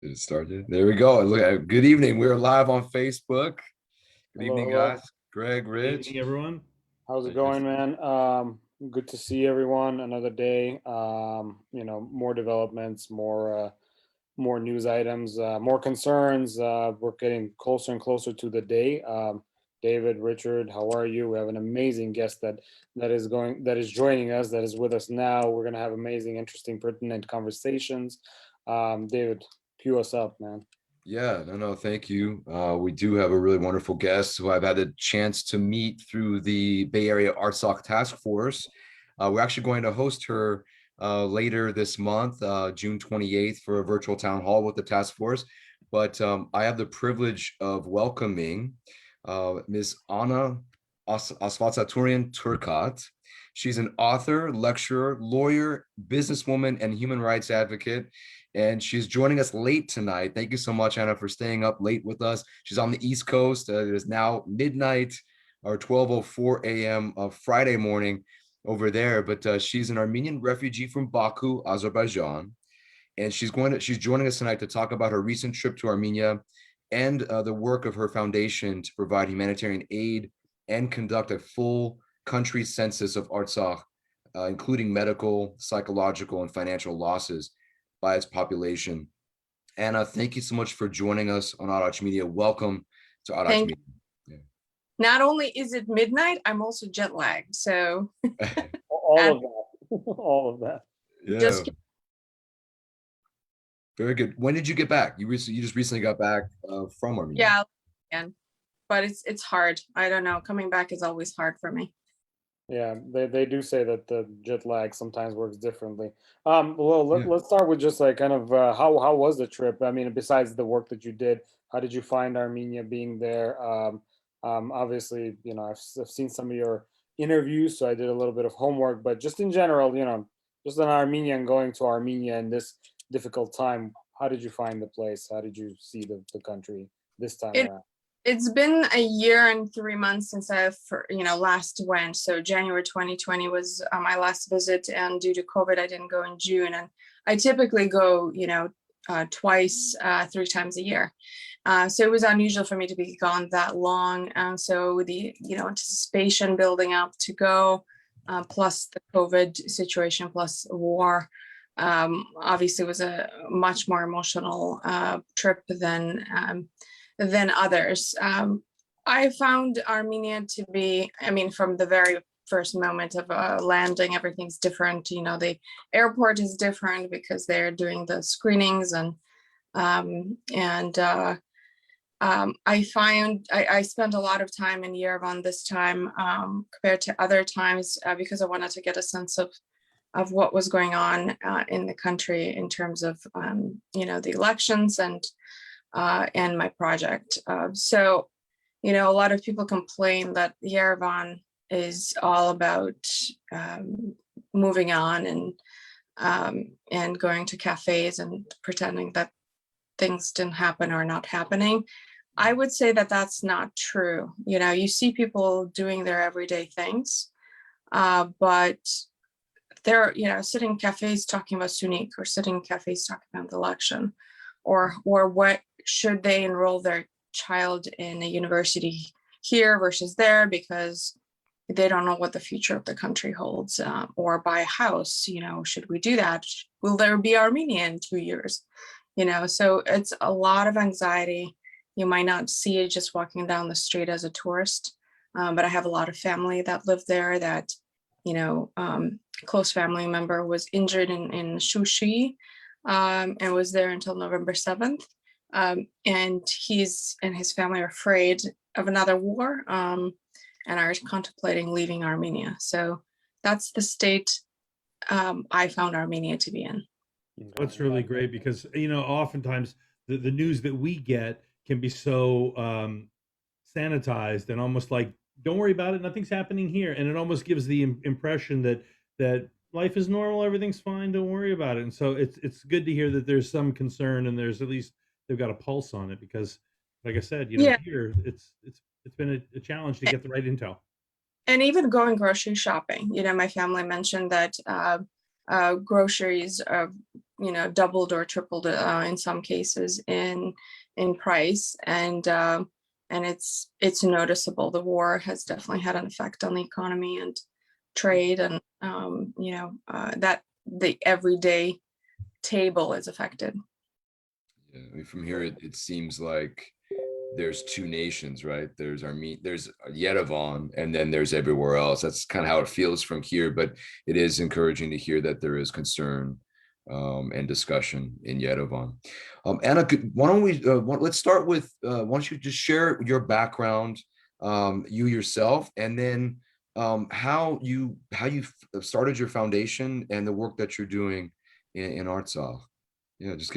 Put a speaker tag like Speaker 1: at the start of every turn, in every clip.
Speaker 1: It started. There we go. Look, good evening. We're live on Facebook. Good
Speaker 2: Hello,
Speaker 1: evening,
Speaker 2: hello.
Speaker 1: guys. Greg,
Speaker 3: Good
Speaker 1: Rich.
Speaker 3: evening, everyone.
Speaker 2: How's it going, man? Good to see everyone. Another day. More developments, more news items, more concerns. We're getting closer and closer to the day. David, Richard, how are you? We have an amazing guest that is joining us, that is with us now. We're gonna have amazing, interesting, pertinent conversations. David, cue us up, man.
Speaker 1: Yeah, no, thank you. We do have a really wonderful guest who I've had the chance to meet through the Bay Area Artsakh Task Force. We're actually going to host her later this month, June 28th, for a virtual town hall with the task force. But I have the privilege of welcoming Ms. Anna Astvatsaturian Turcotte. She's an author, lecturer, lawyer, businesswoman, and human rights advocate. And she's joining us late tonight. Thank you so much, Anna, for staying up late with us. She's on the East Coast. It is now midnight or 12:04 a.m. of Friday morning over there. But she's an Armenian refugee from Baku, Azerbaijan. And she's joining us tonight to talk about her recent trip to Armenia and the work of her foundation to provide humanitarian aid and conduct a full country census of Artsakh, including medical, psychological, and financial losses by its population. Anna, thank you so much for joining us on Arach Media. Welcome to Arach Media.
Speaker 4: Yeah. Not only is it midnight, I'm also jet lagged. So
Speaker 2: all of that, all of that.
Speaker 1: Yeah.
Speaker 4: Just
Speaker 1: very good. When did you get back? You just recently got back from Armenia.
Speaker 4: Yeah, but it's hard. I don't know. Coming back is always hard for me.
Speaker 2: Yeah, they do say that the jet lag sometimes works differently. Let's start with just like kind of how was the trip? I mean, besides the work that you did, how did you find Armenia being there? Obviously, I've seen some of your interviews, so I did a little bit of homework, but just in general, just an Armenian going to Armenia in this difficult time, how did you find the place? How did you see the country this time around?
Speaker 4: It's been a year and 3 months since I last went. So January 2020 was my last visit, and due to COVID, I didn't go in June. And I typically go, twice, 3 times a year. So it was unusual for me to be gone that long. And so with the, anticipation building up to go, plus the COVID situation, plus war, obviously it was a much more emotional trip than others. I found Armenia to be, from the very first moment of landing, everything's different. The airport is different because they're doing the screenings, and I spent a lot of time in Yerevan this time compared to other times because I wanted to get a sense of what was going on in the country in terms of the elections and my project. So, a lot of people complain that Yerevan is all about moving on and going to cafes and pretending that things didn't happen or not happening. I would say that that's not true. You see people doing their everyday things, but they're, sitting in cafes talking about Syunik, or sitting in cafes talking about the election, or what should they enroll their child in a university here versus there because they don't know what the future of the country holds, or buy a house, should we do that? Will there be Armenia in 2 years? So it's a lot of anxiety. You might not see it just walking down the street as a tourist, but I have a lot of family that live there that, close family member was injured in Shushi, and was there until November 7th. And he's and his family are afraid of another war, and are contemplating leaving Armenia. So that's the state I found Armenia to be in.
Speaker 3: That's really great because, oftentimes the news that we get can be so sanitized and almost like, don't worry about it, nothing's happening here. And it almost gives the impression that life is normal, everything's fine, don't worry about it. And so it's good to hear that there's some concern and there's at least they've got a pulse on it, because like I said, here it's been a challenge to get the right intel.
Speaker 4: And even going grocery shopping, my family mentioned that groceries are, doubled or tripled in some cases in price, and it's noticeable. The war has definitely had an effect on the economy and trade, and that the everyday table is affected.
Speaker 1: Yeah, I mean, from here it seems like there's two nations, right? There's Yerevan, and then there's everywhere else. That's kind of how it feels from here, but it is encouraging to hear that there is concern and discussion in Yerevan. Anna, why don't we let's start with why don't you just share your background, you yourself, and then how you started your foundation and the work that you're doing in Artsakh. Yeah, just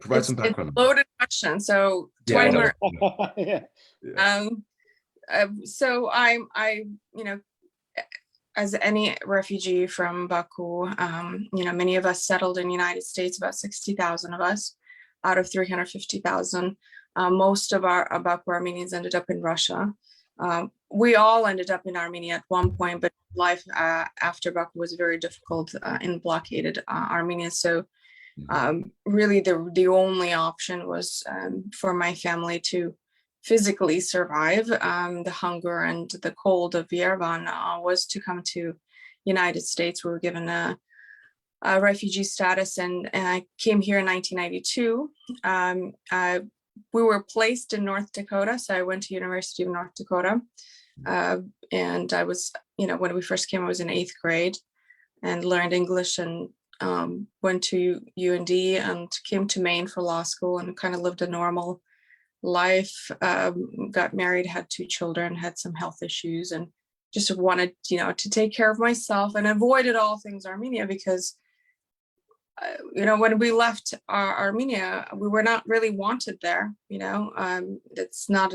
Speaker 1: provide some background.
Speaker 4: It's a loaded question. So
Speaker 1: Yeah,
Speaker 4: 20
Speaker 2: Yeah.
Speaker 4: So I as any refugee from Baku, many of us settled in the United States, about 60,000 of us out of 350,000. Most of our Baku Armenians ended up in Russia. We all ended up in Armenia at one point, but life after Baku was very difficult in blockaded Armenia. So really the only option was for my family to physically survive the hunger and the cold of Yerevan was to come to United States. We were given a refugee status, and I came here in 1992. We were placed in North Dakota, so I went to University of North Dakota, and I was, when we first came, I was in 8th grade and learned English, and went to UND and came to Maine for law school and kind of lived a normal life, got married, had 2 children, had some health issues, and just wanted, to take care of myself and avoided all things Armenia because, when we left Armenia, we were not really wanted there. It's not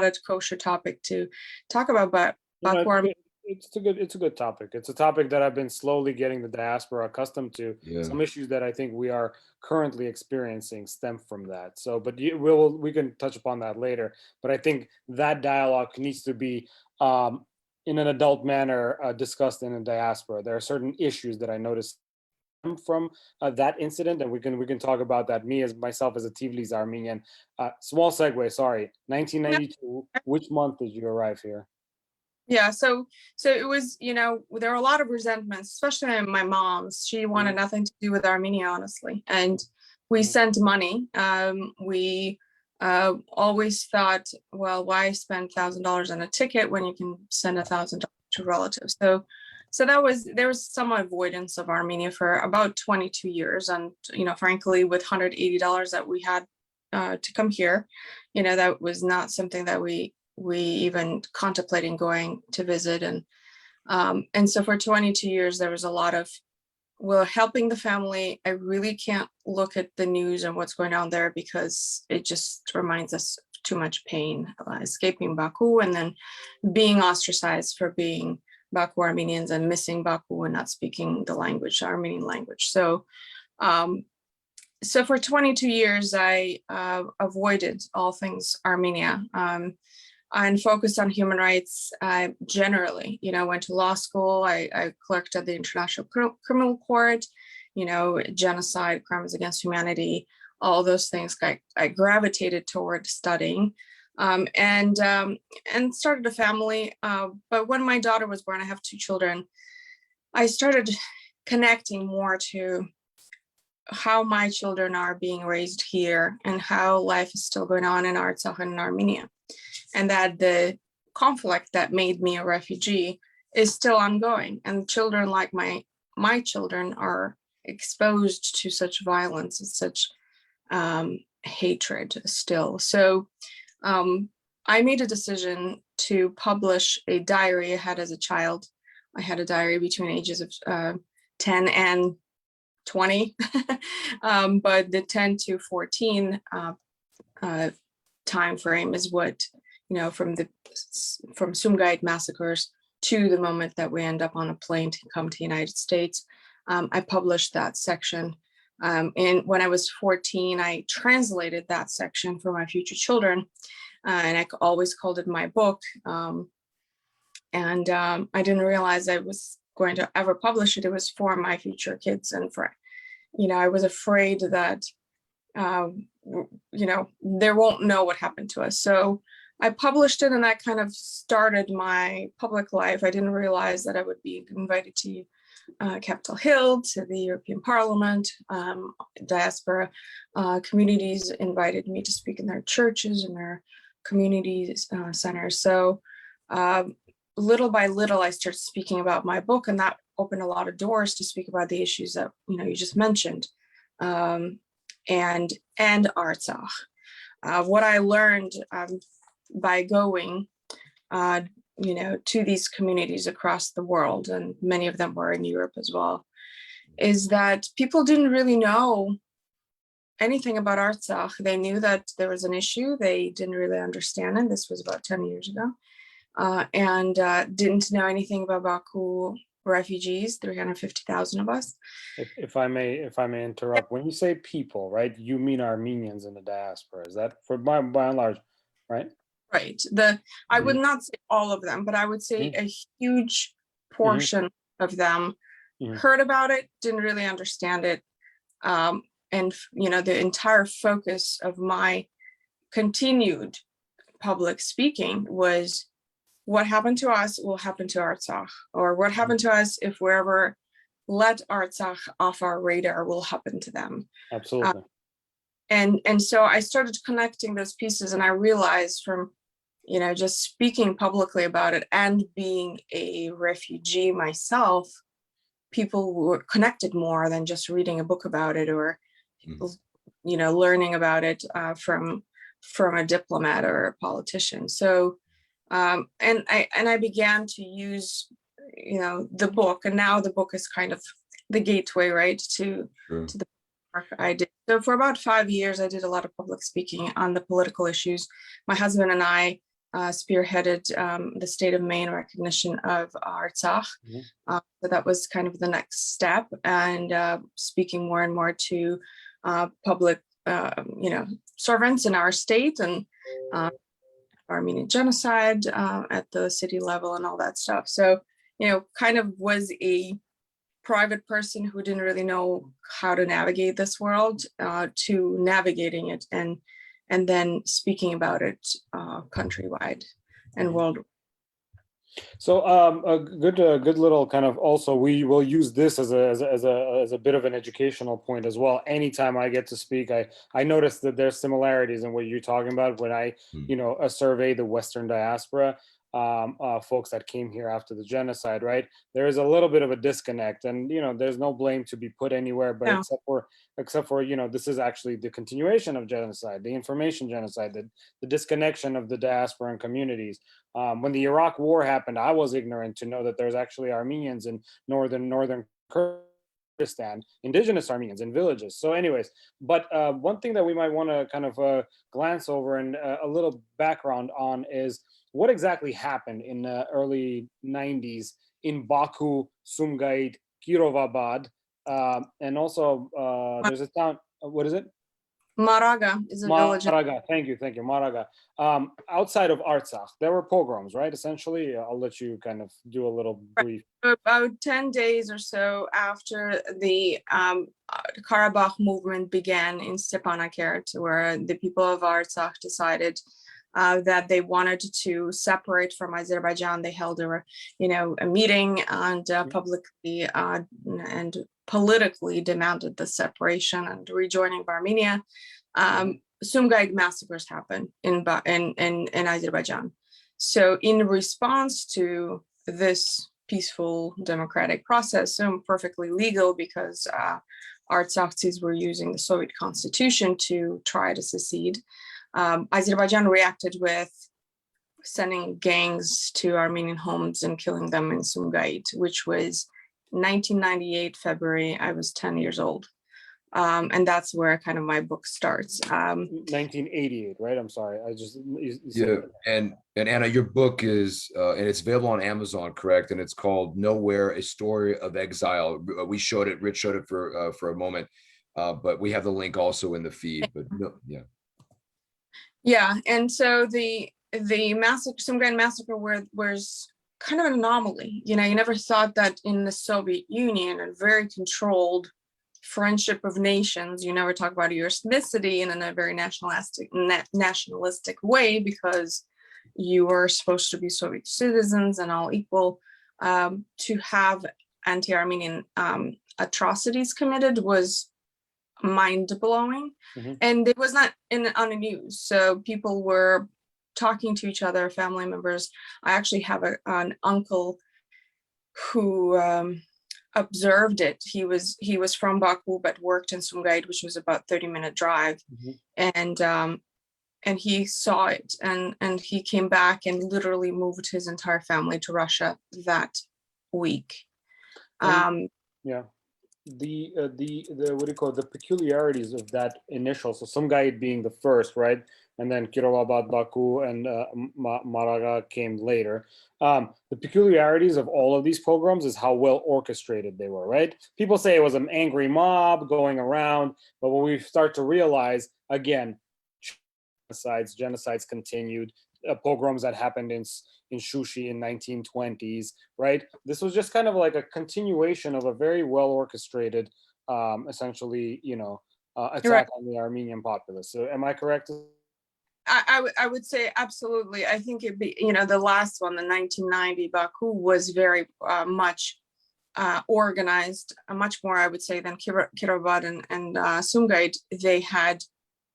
Speaker 4: a kosher topic to talk about, but Baku
Speaker 2: it's a good topic. It's a topic that I've been slowly getting the diaspora accustomed to.
Speaker 1: Yeah.
Speaker 2: Some issues that I think we are currently experiencing stem from that. So, but we can touch upon that later. But I think that dialogue needs to be in an adult manner discussed in a diaspora. There are certain issues that I noticed from that incident, and we can talk about that. Myself as a Tivlis Armenian. Small segue. Sorry, 1992. Which month did you arrive here?
Speaker 4: Yeah, so it was, there were a lot of resentments, especially my mom's. She wanted nothing to do with Armenia, honestly. And we sent money. We always thought, well, why spend $1,000 on a ticket when you can send $1,000 to relatives? So there was some avoidance of Armenia for about 22 years. And, frankly, with $180 that we had to come here, that was not something that we even contemplating going to visit. And so for 22 years, there was a lot of, helping the family. I really can't look at the news and what's going on there because it just reminds us of too much pain, escaping Baku and then being ostracized for being Baku Armenians and missing Baku and not speaking the language, Armenian language. So for 22 years, I avoided all things Armenia. And focused on human rights generally. Went to law school. I clerked at the International Criminal Court. Genocide, crimes against humanity, all those things I gravitated toward studying, and started a family. But when my daughter was born, I have 2 children. I started connecting more to how my children are being raised here and how life is still going on in Artsakh and in Armenia. And that the conflict that made me a refugee is still ongoing. And children like my children are exposed to such violence and such hatred still. So I made a decision to publish a diary I had as a child. I had a diary between ages of 10 and 20, but the 10 to 14 time frame is what, from Sumgait massacres to the moment that we end up on a plane to come to the United States. I published that section. And when I was 14, I translated that section for my future children. And I always called it my book. And I didn't realize I was going to ever publish it, it was for my future kids. And for, I was afraid that, they won't know what happened to us. So I published it, and that kind of started my public life. I didn't realize that I would be invited to Capitol Hill, to the European Parliament. Diaspora communities invited me to speak in their churches and their community centers. So little by little, I started speaking about my book, and that opened a lot of doors to speak about the issues that you just mentioned, and Artsakh. What I learned by going, to these communities across the world, and many of them were in Europe as well, is that people didn't really know anything about Artsakh. They knew that there was an issue. They didn't really understand it. This was about 10 years ago. And didn't know anything about Baku refugees, 350,000 of us.
Speaker 2: If I may interrupt, when you say people, right, you mean Armenians in the diaspora? Is that by and large, right?
Speaker 4: Right. I would not say all of them, but I would say a huge portion of them heard about it, didn't really understand it. And, the entire focus of my continued public speaking was, what happened to us will happen to Artsakh, or what happened to us if we ever let Artsakh off our radar will happen to them.
Speaker 2: Absolutely.
Speaker 4: And so I started connecting those pieces, and I realized from, just speaking publicly about it and being a refugee myself, people were connected more than just reading a book about it, or, learning about it from a diplomat or a politician. So, and I began to use, the book, and now the book is kind of the gateway, right, to the work I did. So for about 5 years, I did a lot of public speaking on the political issues. My husband and I spearheaded the state of Maine recognition of Artsakh. So that was kind of the next step, and speaking more and more to public, servants in our state, and Armenian genocide at the city level and all that stuff. So, kind of was a private person who didn't really know how to navigate this world, to navigating it and then speaking about it countrywide and worldwide.
Speaker 2: So a good little kind of, also we will use this as a bit of an educational point as well. Anytime I get to speak, I notice that there's similarities in what you're talking about when I survey the Western diaspora, folks that came here after the genocide, right? There is a little bit of a disconnect, and there's no blame to be put anywhere, but except for this is actually the continuation of genocide, the information genocide, the disconnection of the diaspora and communities. When the Iraq War happened, I was ignorant to know that there's actually Armenians in northern Kurdistan, indigenous Armenians in villages. So anyways, but one thing that we might want to kind of glance over and a little background on is what exactly happened in the early 90s in Baku, Sumgait, Kirovabad, and also there's a town, what is it?
Speaker 4: Maraga is a village.
Speaker 2: Maraga, thank you, Maraga. Outside of Artsakh, there were pogroms, right? Essentially, I'll let you kind of do a little brief.
Speaker 4: About 10 days or so after the Karabakh movement began in Stepanakert, where the people of Artsakh decided that they wanted to separate from Azerbaijan. They held a meeting and publicly and politically demanded the separation and rejoining of Armenia. Sumgait massacres happened in Azerbaijan. So in response to this peaceful democratic process, so perfectly legal, because Artsakhis were using the Soviet constitution to try to secede, Azerbaijan reacted with sending gangs to Armenian homes and killing them in Sumgait, which was 1998 February. I was 10 years old. And that's where kind of my book starts.
Speaker 2: 1988, right? I'm sorry.
Speaker 1: Yeah, and Anna, your book is, and it's available on Amazon, correct? And it's called Nowhere, A Story of Exile. We showed it, Rich showed it for a moment, but we have the link also in the feed, but yeah. Yeah,
Speaker 4: and so the massacre, Sumgait massacre was kind of an anomaly. You never thought that in the Soviet Union, a very controlled friendship of nations, you never talk about your ethnicity in a very nationalistic way, because you were supposed to be Soviet citizens and all equal. To have anti-Armenian atrocities committed was mind-blowing. And it was not on the news, so people were talking to each other, family members. I actually have an uncle who observed it. He was from Baku but worked in Sumgait, which was about 30-minute drive. And he saw it, and he came back and literally moved his entire family to Russia that week.
Speaker 2: Yeah, the what do you call it, the peculiarities of that initial, so Sumgait being the first, right, and then Kirovabad, Baku, and Maraga came later. The peculiarities of all of these pogroms is how well orchestrated they were, right? People say it was an angry mob going around, but when we start to realize, again, genocides continued, pogroms that happened in Shushi in 1920s, right? This was just kind of like a continuation of a very well orchestrated, essentially, attack on the Armenian populace. So am I correct?
Speaker 4: I would say absolutely. I think it'd be, the last one, the 1990 Baku, was very much organized, much more, I would say, than Kirovabad and Sumgait. They had,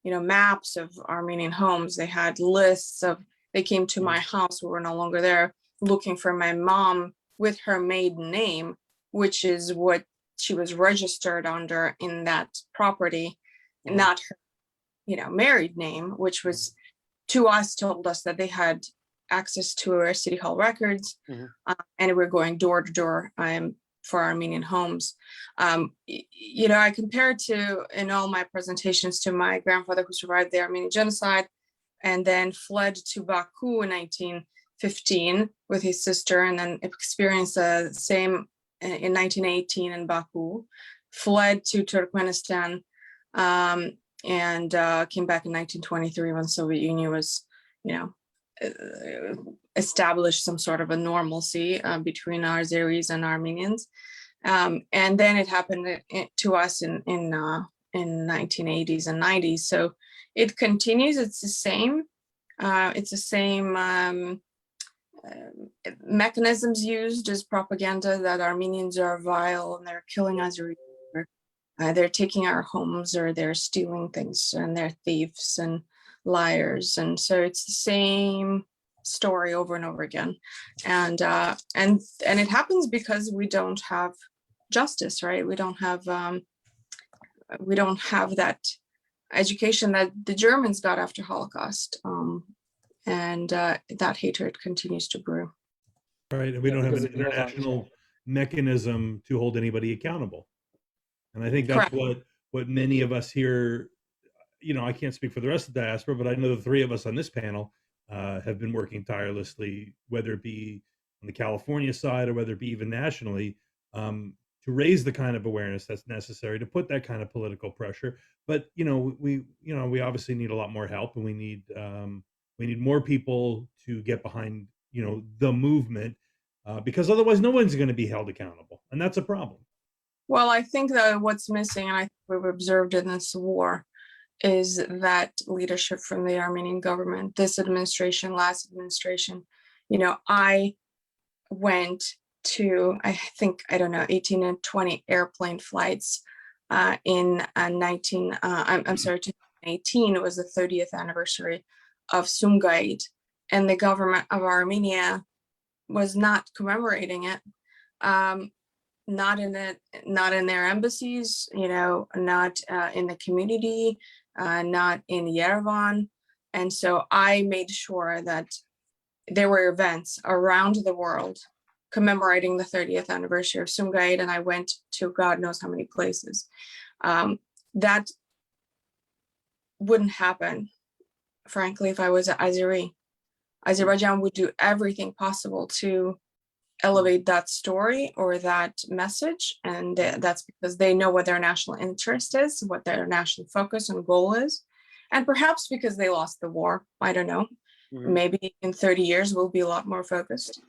Speaker 4: maps of Armenian homes. They had lists of, they came to my house, we were no longer there, looking for my mom with her maiden name, which is what she was registered under in that property, not her, married name, which was, to us, told us that they had access to our city hall records, and we're going door to door for Armenian homes. I compare it to, in all my presentations, to my grandfather who survived the Armenian genocide and then fled to Baku in 1915 with his sister, and then experienced the same in 1918 in Baku, fled to Turkmenistan, and came back in 1923 when the Soviet Union was, established some sort of a normalcy between Azeris and Armenians. And then it happened to us in 1980s and 90s. So it continues. It's the same. It's the same mechanisms used as propaganda, that Armenians are vile and they're killing Azeri. They're taking our homes, or they're stealing things, and they're thieves and liars. And so it's the same story over and over again. And it happens because we don't have justice, right? We don't have that education that the Germans got after Holocaust. And that hatred continues to brew.
Speaker 3: Right, and we don't have an international mechanism to hold anybody accountable. And I think that's what many of us here, I can't speak for the rest of the diaspora, but I know the three of us on this panel have been working tirelessly, whether it be on the California side or whether it be even nationally, to raise the kind of awareness that's necessary, to put that kind of political pressure. But we obviously need a lot more help, and we need more people to get behind the movement, because otherwise no one's going to be held accountable, and that's a problem.
Speaker 4: Well, I think that what's missing, and I think we've observed in this war, is that leadership from the Armenian government, this administration, last administration. I went to, 18 and 20 airplane flights in 2018. It was the 30th anniversary of Sumgait, and the government of Armenia was not commemorating it. Not in their embassies, not in the community, not in Yerevan. And so I made sure that there were events around the world commemorating the 30th anniversary of Sumgait, and I went to God knows how many places. That wouldn't happen, frankly, if I was an Azeri. Azerbaijan would do everything possible to elevate that story or that message, and that's because they know what their national interest is, what their national focus and goal is, and perhaps because they lost the war. I don't know. Maybe in 30 years we'll be a lot more focused.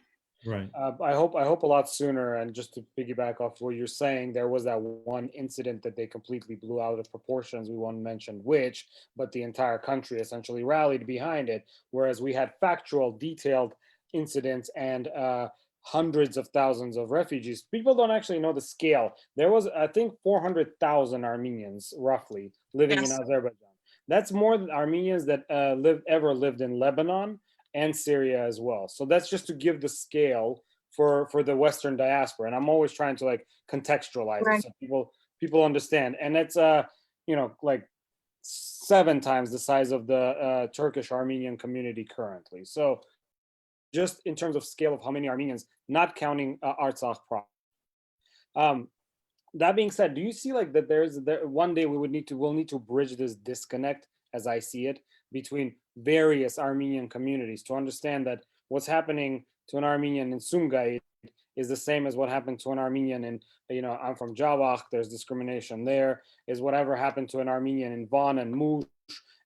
Speaker 3: Right.
Speaker 2: I hope a lot sooner. And just to piggyback off what you're saying, there was that one incident that they completely blew out of proportions. We won't mention which, but the entire country essentially rallied behind it. Whereas we had factual, detailed incidents and hundreds of thousands of refugees. People don't actually know the scale. There was, I think, 400,000 Armenians roughly living in
Speaker 4: Yes.
Speaker 2: Azerbaijan. That's more than Armenians that ever lived in Lebanon and Syria as well. So that's just to give the scale for the Western diaspora. And I'm always trying to like contextualize
Speaker 4: Right.
Speaker 2: it so people understand. And it's like 7 times the size of the Turkish Armenian community currently. So just in terms of scale of how many Armenians, not counting Artsakh proper. That being said, do you see like that one day we'll need to bridge this disconnect, as I see it, between various Armenian communities to understand that what's happening to an Armenian in Sumgait is the same as what happened to an Armenian in, I'm from Javakh, there's discrimination there, is whatever happened to an Armenian in Van and Mush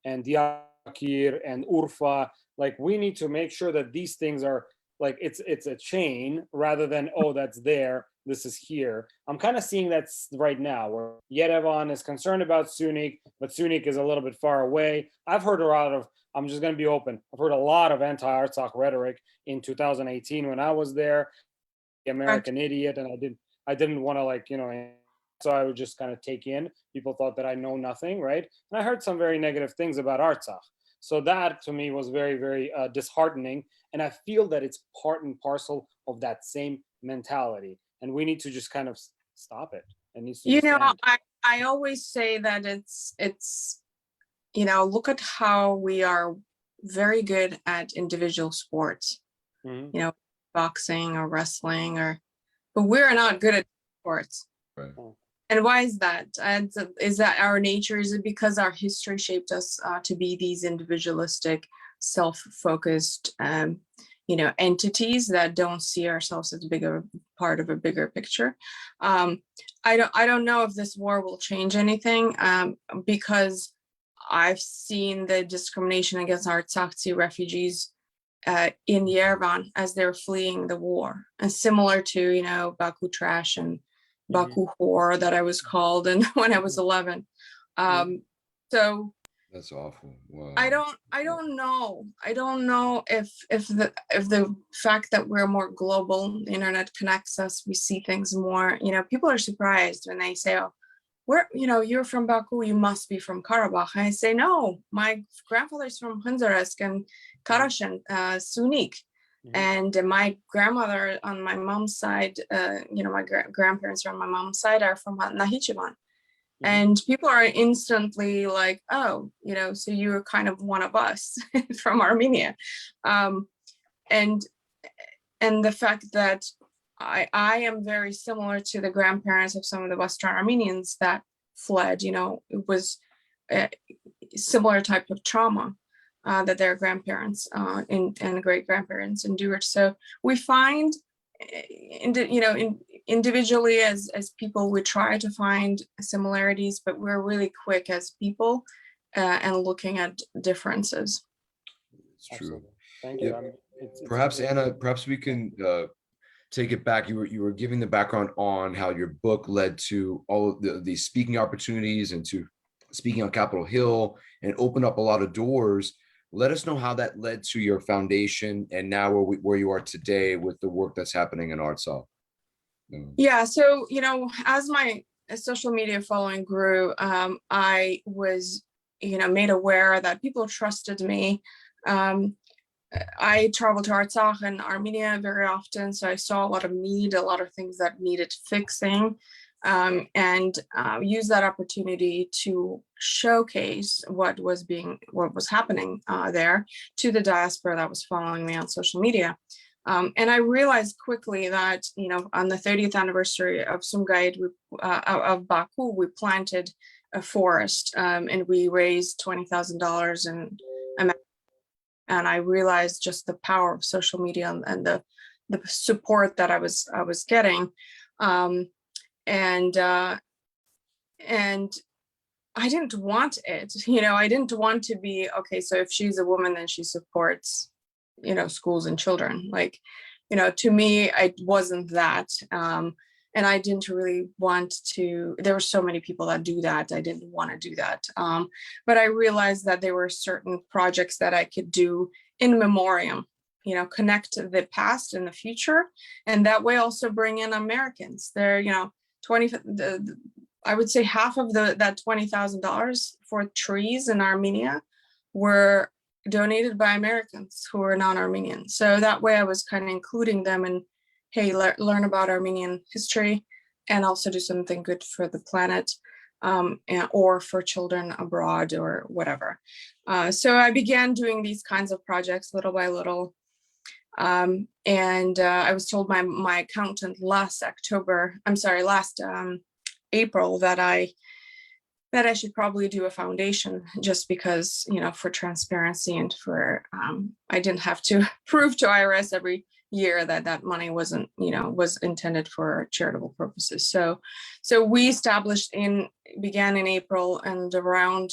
Speaker 2: and Diyarbakir and Urfa. Like, we need to make sure that these things are like, it's a chain rather than, oh, that's there, this is here. I'm kind of seeing that right now where Yerevan is concerned about Syunik, but Syunik is a little bit far away. I've heard a lot of, I'm just going to be open, I've heard a lot of anti-Artsakh rhetoric in 2018 when I was there, the American idiot, and I didn't want to so I would just kind of take in. People thought that I know nothing, right? And I heard some very negative things about Artsakh. So that to me was very, very disheartening. And I feel that it's part and parcel of that same mentality. And we need to just kind of stop it. It needs to just end.
Speaker 4: I always say that it's look at how we are very good at individual sports, boxing or wrestling, but we're not good at sports.
Speaker 1: Right.
Speaker 4: And why is that? And is that our nature? Is it because our history shaped us to be these individualistic, self-focused, entities that don't see ourselves as a bigger part of a bigger picture? I don't know if this war will change anything, because I've seen the discrimination against Artsakh refugees in Yerevan as they're fleeing the war, and similar to Baku trash and Baku whore that I was called, and when I was 11. So
Speaker 1: that's awful. Wow.
Speaker 4: I don't know if the fact that we're more global, the internet connects us, we see things more. People are surprised when they say, oh, you're from Baku, you must be from Karabakh. I say, no, my grandfather's from Hunzaresk and Karashan, Syunik. And my grandmother on my mom's side, my grandparents on my mom's side are from Nahichivan. And people are instantly like, oh, so you're kind of one of us from Armenia. And the fact that I am very similar to the grandparents of some of the Western Armenians that fled, it was a similar type of trauma that their grandparents and great grandparents endured. So we find, individually as people, we try to find similarities, but we're really quick as people and looking at differences.
Speaker 1: It's true.
Speaker 2: Thank you.
Speaker 1: Yeah. Perhaps Anna, we can take it back. You were giving the background on how your book led to all of these speaking opportunities and to speaking on Capitol Hill and opened up a lot of doors. Let us know how that led to your foundation and now where you are today with the work that's happening in Artsakh.
Speaker 4: Yeah, so, as my social media following grew, I was, made aware that people trusted me. I traveled to Artsakh and Armenia very often, so I saw a lot of need, a lot of things that needed fixing, and use that opportunity to showcase what was happening there to the diaspora that was following me on social media. And I realized quickly that, on the 30th anniversary of Sumgait, of Baku, we planted a forest, and we raised $20,000 and I realized just the power of social media and the support that I was getting. And I didn't want it, I didn't want to be, okay, so if she's a woman, then she supports, schools and children. Like, to me, it wasn't that. And I didn't really want to, there were so many people that do that. I didn't want to do that. But I realized that there were certain projects that I could do in memoriam, connect the past and the future. And that way also bring in Americans. They're, 20, I would say half of that $20,000 for trees in Armenia were donated by Americans who are non-Armenian. So that way I was kind of including them in, hey, learn about Armenian history and also do something good for the planet, or for children abroad or whatever. So I began doing these kinds of projects little by little. And I was told by my accountant last April that I should probably do a foundation, just because, for transparency and for, I didn't have to prove to IRS every year that money wasn't, was intended for charitable purposes. So we began in April, and around,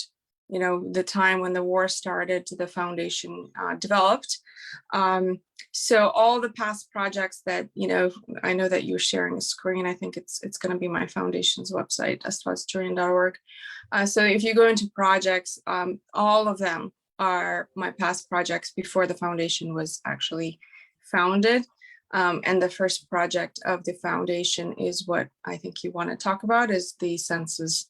Speaker 4: the time when the war started, the foundation developed. So all the past projects that, I know that you're sharing a screen. I think it's going to be my foundation's website, Astvatsaturian.org. So if you go into projects, all of them are my past projects before the foundation was actually founded. And the first project of the foundation is what I think you want to talk about, is the census,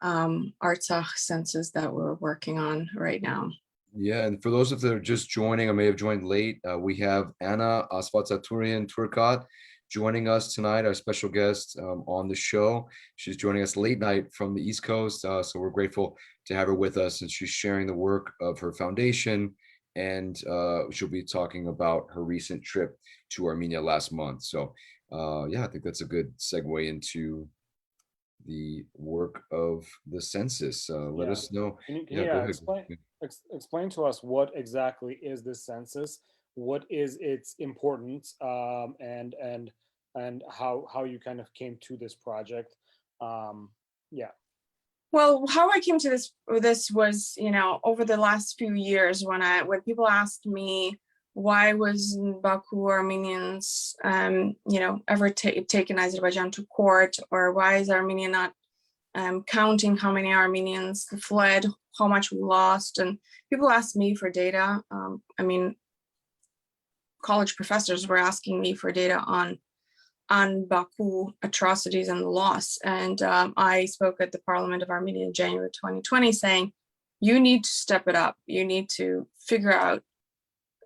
Speaker 4: Artsakh census that we're working on right now.
Speaker 1: Yeah, and for those of that are just joining, or may have joined late, we have Anna Astvatsaturian Turcotte joining us tonight, our special guest on the show. She's joining us late night from the East Coast, so we're grateful to have her with us, and she's sharing the work of her foundation, and she'll be talking about her recent trip to Armenia last month. So yeah, I think that's a good segue into the work of the census. Let us know.
Speaker 2: Can you explain to us what exactly is this census? What is its importance, and how you kind of came to this project? Yeah.
Speaker 4: Well, how I came to this was, over the last few years, when people asked me, why was Baku Armenians, ever taken Azerbaijan to court, or why is Armenia not counting how many Armenians fled, how much we lost? And people asked me for data. College professors were asking me for data on Baku atrocities and the loss. And I spoke at the Parliament of Armenia in January 2020 saying, you need to step it up. You need to figure out,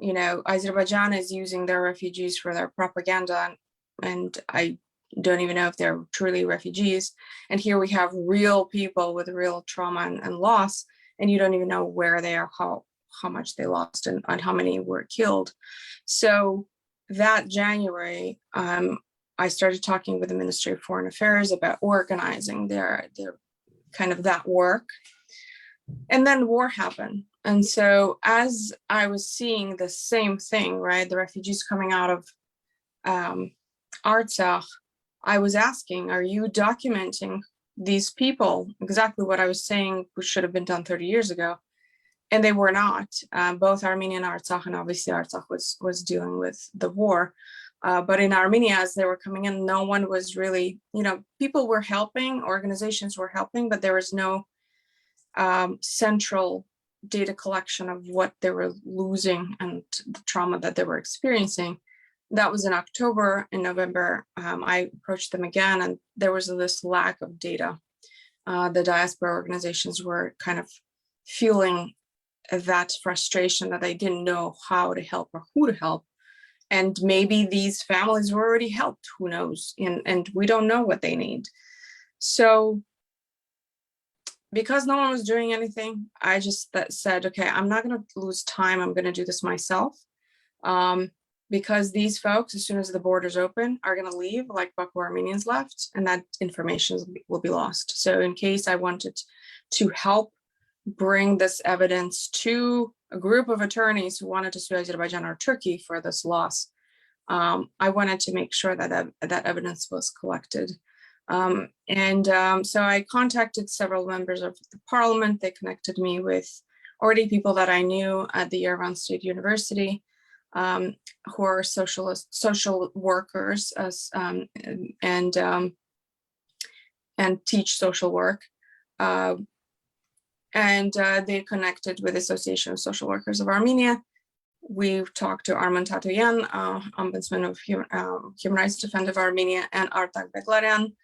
Speaker 4: Azerbaijan is using their refugees for their propaganda, and I don't even know if they're truly refugees. And here we have real people with real trauma and loss, and you don't even know where they are, how much they lost, and how many were killed. So that January, I started talking with the Ministry of Foreign Affairs about organizing their kind of that work. And then war happened. And so as I was seeing the same thing, right, the refugees coming out of Artsakh, I was asking, are you documenting these people? Exactly what I was saying, which should have been done 30 years ago. And they were not. Both Armenia and Artsakh, and obviously Artsakh was dealing with the war. But in Armenia, as they were coming in, no one was really, people were helping, organizations were helping, but there was no central data collection of what they were losing and the trauma that they were experiencing. That was in October. In November, I approached them again, and there was this lack of data. The diaspora organizations were kind of feeling that frustration that they didn't know how to help or who to help. And maybe these families were already helped, who knows? And we don't know what they need. So because no one was doing anything, I just said, okay, I'm not going to lose time. I'm going to do this myself. Because these folks, as soon as the borders open, are going to leave like Baku Armenians left, and that information will be lost. So in case I wanted to help bring this evidence to a group of attorneys who wanted to sue Azerbaijan or Turkey for this loss, I wanted to make sure that that evidence was collected. So I contacted several members of the parliament. They connected me with already people that I knew at the Yerevan State University. who are social workers and teach social work. And they connected with the Association of Social Workers of Armenia. We've talked to Armand Tatoyan, Ombudsman of Human Rights Defender of Armenia, and Artak Beglarian.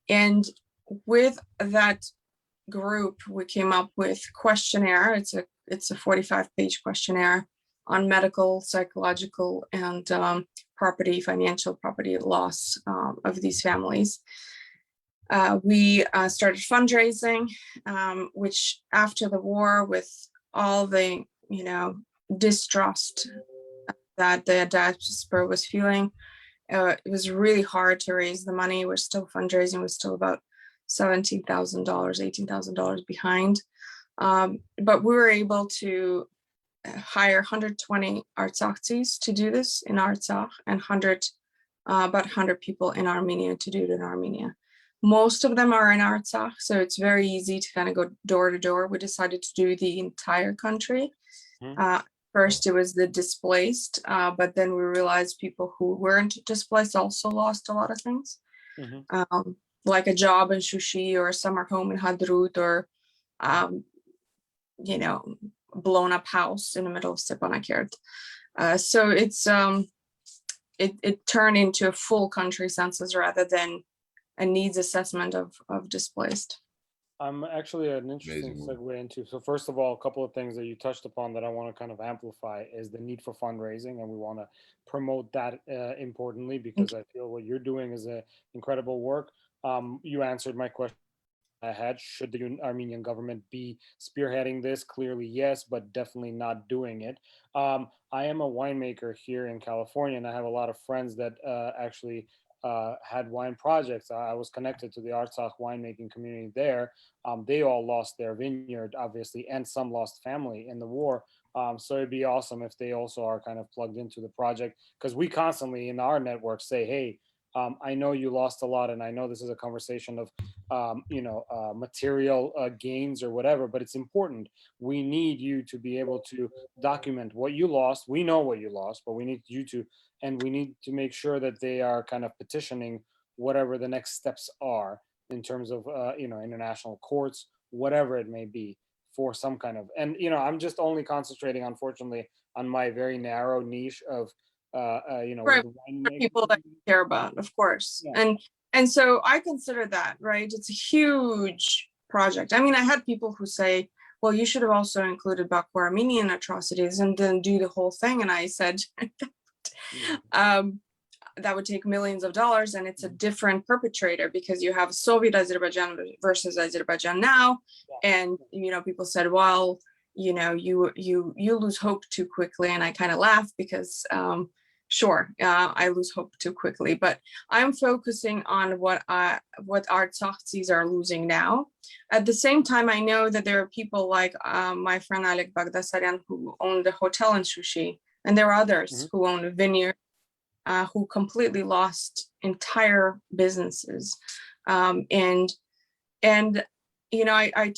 Speaker 4: And with that group, we came up with questionnaire. It's a 45-page questionnaire on medical, psychological, and financial property loss of these families. We started fundraising, which after the war, with all the distrust that the diaspora was feeling, it was really hard to raise the money. We're still fundraising. We're still about $17,000, $18,000 behind. But we were able to hire 120 Artsakhtsis to do this in Artsakh, and about 100 people in Armenia to do it in Armenia. Most of them are in Artsakh, so it's very easy to kind of go door to door. We decided to do the entire country. First, it was the displaced, but then we realized people who weren't displaced also lost a lot of things, like a job in Shushi or a summer home in Hadrut, or blown up house in the middle of Stepanakert. So it turned into a full country census rather than a needs assessment of displaced.
Speaker 2: I'm actually an interesting segue into. So first of all, a couple of things that you touched upon that I want to kind of amplify is the need for fundraising, and we want to promote that importantly, because I feel what you're doing is incredible work. You answered my question I had. Should the Armenian government be spearheading this? Clearly, yes, but definitely not doing it. I am a winemaker here in California, and I have a lot of friends that actually had wine projects. I was connected to the Artsakh winemaking community there. They all lost their vineyard, obviously, and some lost family in the war. So it'd be awesome if they also are kind of plugged into the project, because we constantly in our network say, hey, I know you lost a lot, and I know this is a conversation of, material gains or whatever, but it's important. We need you to be able to document what you lost. We know what you lost, but we need you to, and we need to make sure that they are kind of petitioning whatever the next steps are in terms of, international courts, whatever it may be, for some kind of, and, I'm just only concentrating, unfortunately, on my very narrow niche of,
Speaker 4: right, people that you care about, of course. Yeah. And so I consider that, right? It's a huge project. I mean, I had people who say, well, you should have also included Baku Armenian atrocities and then do the whole thing. And I said, that would take millions of dollars, and it's a different perpetrator, because you have Soviet Azerbaijan versus Azerbaijan now. And, people said, well, you lose hope too quickly. And I kind of laughed because, I lose hope too quickly, but I'm focusing on what Artsakhtsis are losing now. At the same time, I know that there are people like my friend Alek Bagdasaryan, who owned a hotel in Shushi, and there are others who own a vineyard, who completely lost entire businesses. I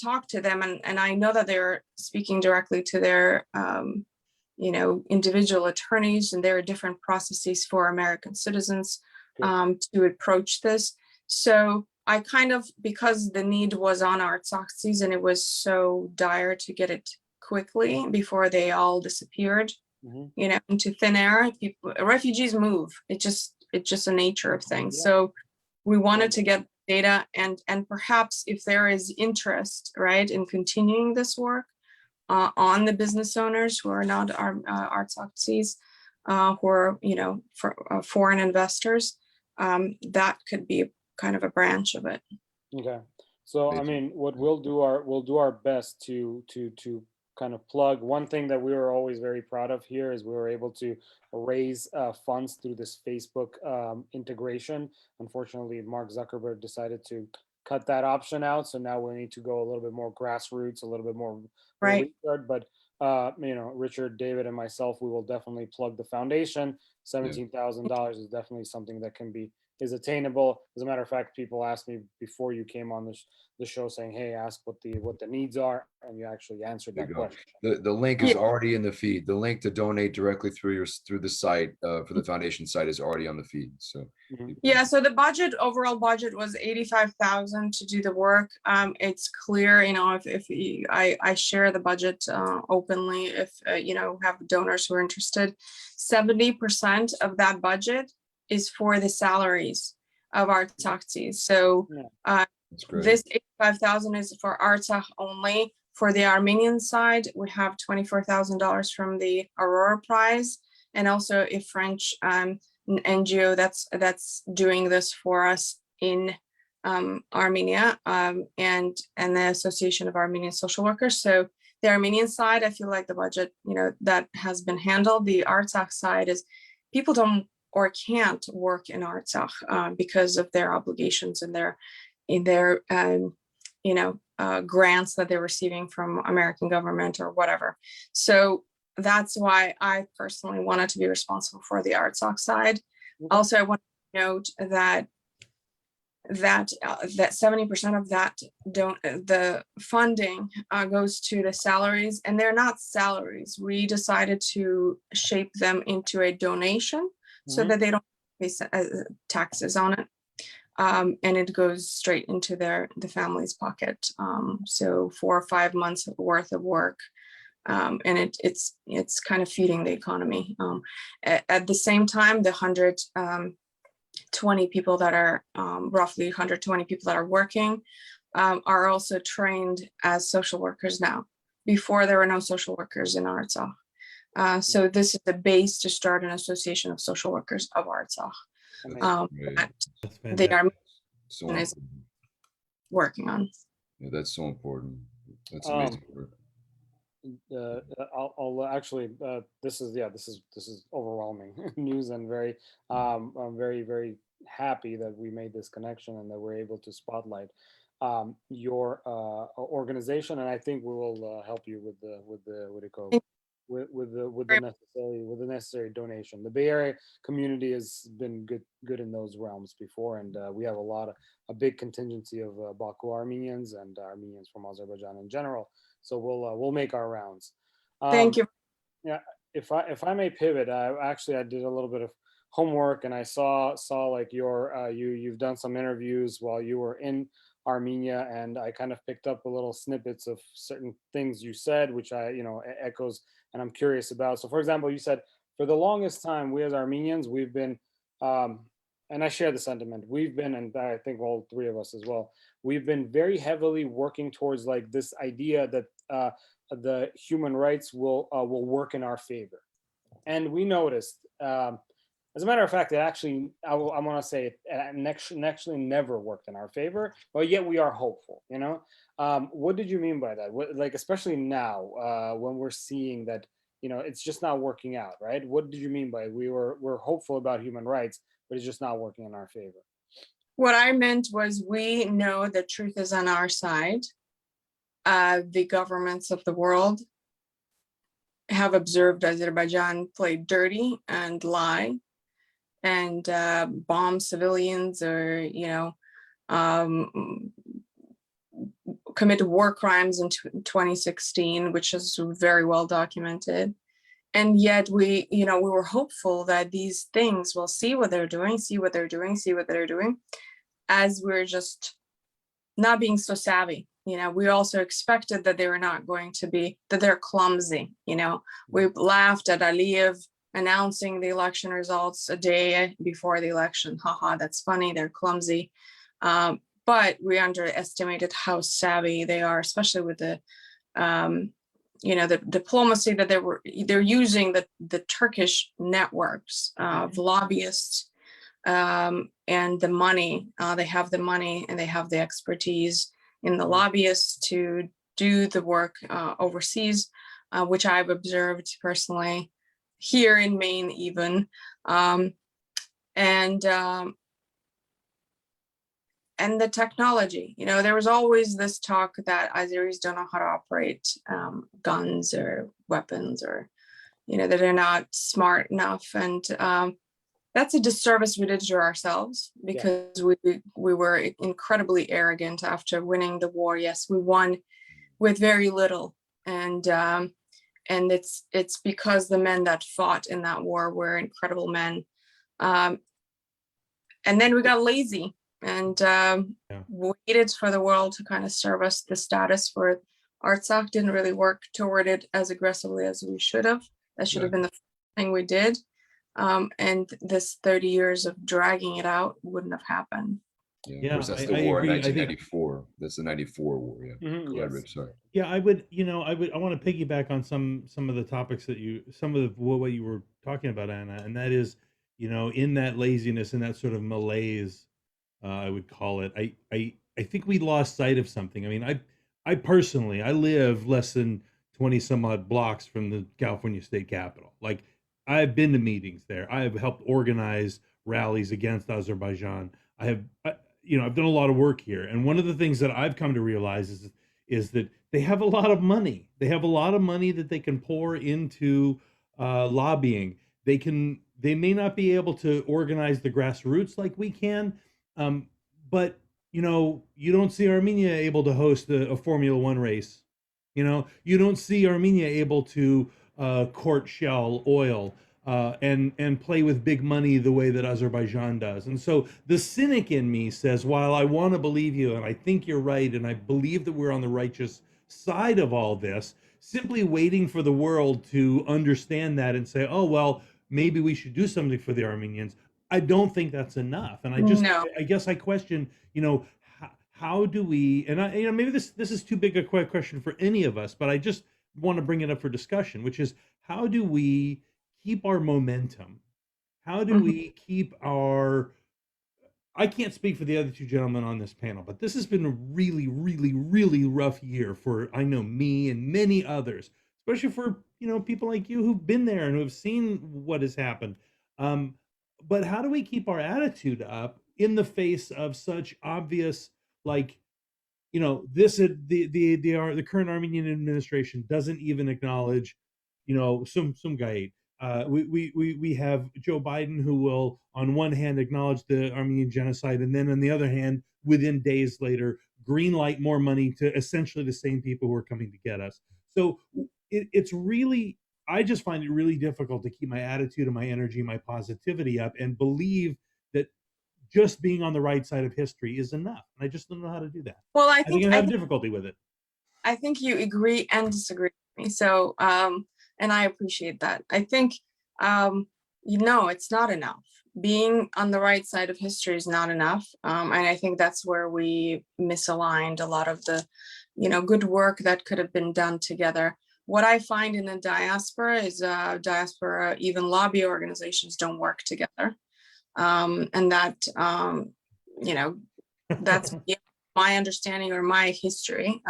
Speaker 4: talked to them, and I know that they're speaking directly to their individual attorneys, and there are different processes for American citizens to approach this. So I kind of, because the need was on Artsakhtsis and it was so dire to get it quickly before they all disappeared, into thin air. Refugees move. It's just a nature of things. So we wanted to get data, and perhaps if there is interest, right, in continuing this work, on the business owners who are not Artsakhtsis, who are, foreign investors, that could be kind of a branch of it. Okay.
Speaker 2: So, I mean, what we'll do our best to kind of plug. One thing that we were always very proud of here is we were able to raise funds through this Facebook integration. Unfortunately, Mark Zuckerberg decided to cut that option out, so now we need to go a little bit more grassroots, a little bit more
Speaker 4: right.
Speaker 2: But Richard, David, and myself, we will definitely plug the foundation. $17,000 is definitely something that can be is attainable. As a matter of fact, people asked me before you came on the show saying, hey, ask what the needs are, and you actually answered
Speaker 1: There
Speaker 2: that
Speaker 1: you go.
Speaker 2: question.
Speaker 1: The link
Speaker 4: Yeah.
Speaker 1: is already in the feed. The link to donate directly through the site for the foundation site is already on the feed. So
Speaker 2: Mhm.
Speaker 4: Yeah, so the budget, overall budget was 85,000 to do the work. It's clear, I share the budget openly if, have donors who are interested. 70% of that budget is for the salaries of Artsakh. So
Speaker 1: that's great.
Speaker 4: this 85,000 is for Artsakh only. For the Armenian side, we have $24,000 from the Aurora Prize, and also a French NGO that's doing this for us in Armenia, and the Association of Armenian Social Workers. So the Armenian side, I feel like the budget, that has been handled. The Artsakh side is people don't or can't work in Artsakh because of their obligations and their grants that they're receiving from American government or whatever. So that's why I personally wanted to be responsible for the Artsakh side. Also, I want to note that 70% of that the funding goes to the salaries, and they're not salaries. We decided to shape them into a donation so that they don't pay taxes on it. And it goes straight into the family's pocket. So 4 or 5 months worth of work. And it's kind of feeding the economy. At the same time, the 120 people that are roughly 120 people that are working are also trained as social workers now. Before, there were no social workers in Artsakh. So this is the base to start an association of social workers of Artsakh. They are
Speaker 1: so
Speaker 4: working on.
Speaker 1: Yeah, that's so important. That's amazing work.
Speaker 2: I'll actually this is overwhelming news, and very I'm very happy that we made this connection and that we're able to spotlight your organization, and I think we will help you with the necessary donation. The Bay Area community has been good in those realms before, and we have a big contingency of Baku Armenians and Armenians from Azerbaijan in general. So we'll make our rounds.
Speaker 4: Thank you.
Speaker 2: Yeah, if I may pivot, I did a little bit of homework, and I saw like you've done some interviews while you were in Armenia, and I kind of picked up a little snippets of certain things you said, which echoes, and I'm curious about. So, for example, you said, for the longest time, we as Armenians, we've been, and I share the sentiment, we've been, and I think all three of us as well, we've been very heavily working towards like this idea that the human rights will work in our favor. And we noticed, as a matter of fact, it actually, I want to say it actually never worked in our favor, but yet we are hopeful, What did you mean by that? Like, especially now, when we're seeing that, it's just not working out, right? What did you mean by we're hopeful about human rights, but it's just not working in our favor?
Speaker 4: What I meant was, we know the truth is on our side. The governments of the world have observed Azerbaijan play dirty and lie and bomb civilians, or commit war crimes in 2016, which is very well documented. And yet we were hopeful that these things will see what they're doing, as we're just not being so savvy. We also expected that they were not going to be, that they're clumsy. We laughed at Aliyev announcing the election results a day before the election. Haha, that's funny, they're clumsy. But we underestimated how savvy they are, especially with the diplomacy that they're using, the Turkish networks of lobbyists, and the money. They have the money and they have the expertise in the lobbyists to do the work overseas, which I've observed personally here in Maine even. And the technology, there was always this talk that Azeris don't know how to operate guns or weapons, or, that they're not smart enough. And that's a disservice we did to ourselves, because we were incredibly arrogant after winning the war. Yes, we won with very little, and it's because the men that fought in that war were incredible men, and then we got lazy and waited for the world to kind of serve us the status for Artsakh. Didn't really work toward it as aggressively as we should have. That should have been the first thing we did. And this 30 years of dragging it out wouldn't have happened.
Speaker 1: Yeah, of course, that's the war in 1994. That's the 94 war. Yeah. Go ahead, Rich, sorry.
Speaker 3: Yeah, I want to piggyback on some of the topics that what you were talking about, Anna, and that is, in that laziness and that sort of malaise, I would call it. I think we lost sight of something. I mean, I personally, I live less than 20 some odd blocks from the California State Capitol. Like, I've been to meetings there. I have helped organize rallies against Azerbaijan. I've done a lot of work here. And one of the things that I've come to realize is that they have a lot of money. They have a lot of money that they can pour into lobbying. They may not be able to organize the grassroots like we can, but you don't see Armenia able to host a Formula One race. You don't see Armenia able to court shell oil and play with big money the way that Azerbaijan does. And so the cynic in me says, while I want to believe you and I think you're right, and I believe that we're on the righteous side of all this, simply waiting for the world to understand that and say, oh, well, maybe we should do something for the Armenians, I don't think that's enough. And I guess I question, how do we, and maybe this is too big a question for any of us, but I just want to bring it up for discussion, which is, how do we keep our momentum? How do we keep I can't speak for the other two gentlemen on this panel, but this has been a really, really, really rough year for, I know, me and many others, especially for, people like you who've been there and who have seen what has happened. But how do we keep our attitude up in the face of such obvious, like, the current Armenian administration doesn't even acknowledge, some guy. We have Joe Biden, who will, on one hand, acknowledge the Armenian genocide, and then on the other hand, within days later, greenlight more money to essentially the same people who are coming to get us. So it's really, I just find it really difficult to keep my attitude and my energy, my positivity up, and believe that just being on the right side of history is enough. And I just don't know how to do that.
Speaker 4: Well, I
Speaker 3: think I have difficulty with it.
Speaker 4: I think you agree and disagree with me. So, and I appreciate that. I think, it's not enough. Being on the right side of history is not enough. And I think that's where we misaligned a lot of the, good work that could have been done together. What I find in the diaspora is diaspora, even lobby organizations don't work together. And that, that's my understanding or my history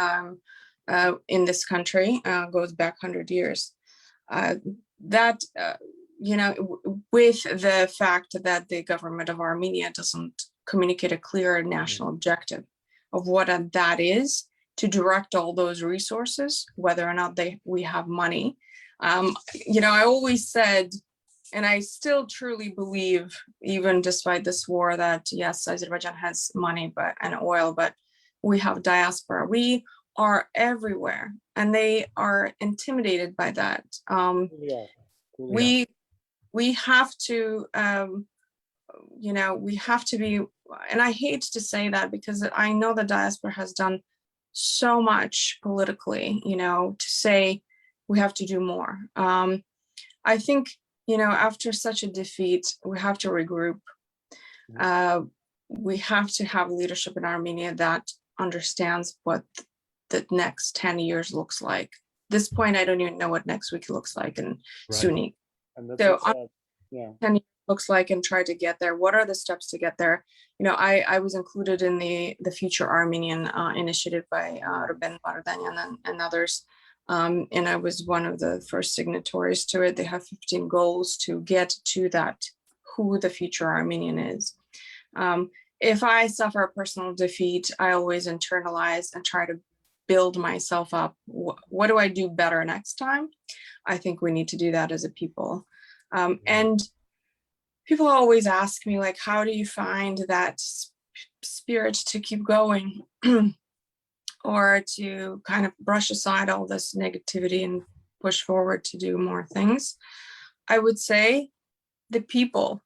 Speaker 4: in this country goes back 100 years. With the fact that the government of Armenia doesn't communicate a clear national objective of what that is, to direct all those resources, whether or not we have money. I always said, and I still truly believe, even despite this war, that yes, Azerbaijan has money and oil, but we have diaspora. We are everywhere, and they are intimidated by that. We have to, we have to be, and I hate to say that because I know the diaspora has done so much politically, to say we have to do more. I think, after such a defeat, we have to regroup. We have to have leadership in Armenia that understands what the next 10 years looks like. At this point, I don't even know what next week looks like in Syunik. So 10 years looks like, and try to get there. What are the steps to get there? I was included in the Future Armenian initiative by Ruben Vardanyan and others. And I was one of the first signatories to it. They have 15 goals to get to that, who the future Armenian is. If I suffer a personal defeat, I always internalize and try to build myself up. What do I do better next time? I think we need to do that as a people. And people always ask me, like, how do you find that spirit to keep going or to kind of brush aside all this negativity and push forward to do more things? I would say the people.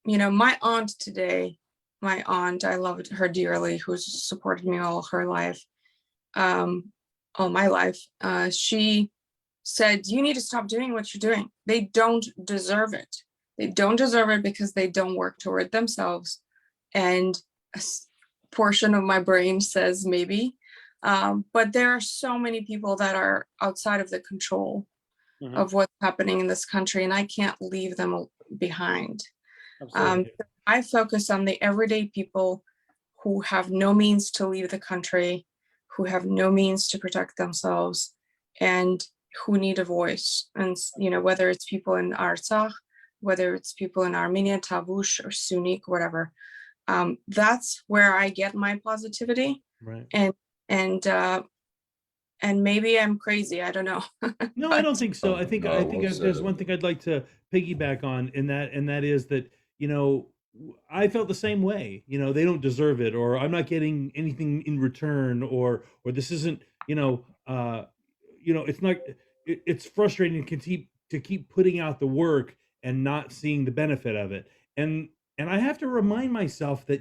Speaker 4: My aunt today, I loved her dearly, who's supported me all her life, all my life. She said, you need to stop doing what you're doing. They don't deserve it. They don't deserve it because they don't work toward themselves. And a portion of my brain says maybe, but there are so many people that are outside of the control of what's happening in this country, and I can't leave them behind. I focus on the everyday people who have no means to leave the country, who have no means to protect themselves, and who need a voice. And whether it's people in Artsakh, whether it's people in Armenia, Tavush or Syunik, whatever, that's where I get my positivity.
Speaker 3: Right.
Speaker 4: And maybe I'm crazy. I don't know.
Speaker 3: No, I don't think so. I think
Speaker 1: No,
Speaker 3: there's one thing I'd like to piggyback on, and that is that, I felt the same way. They don't deserve it, or I'm not getting anything in return, or this isn't, it's not. It's frustrating to keep putting out the work and not seeing the benefit of it. And I have to remind myself that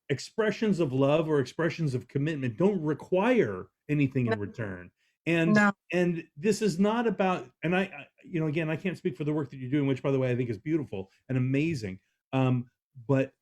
Speaker 3: expressions of love or expressions of commitment don't require anything in return. And
Speaker 4: No.
Speaker 3: and this is not about, and I again, I can't speak for the work that you're doing, which, by the way, I think is beautiful and amazing. But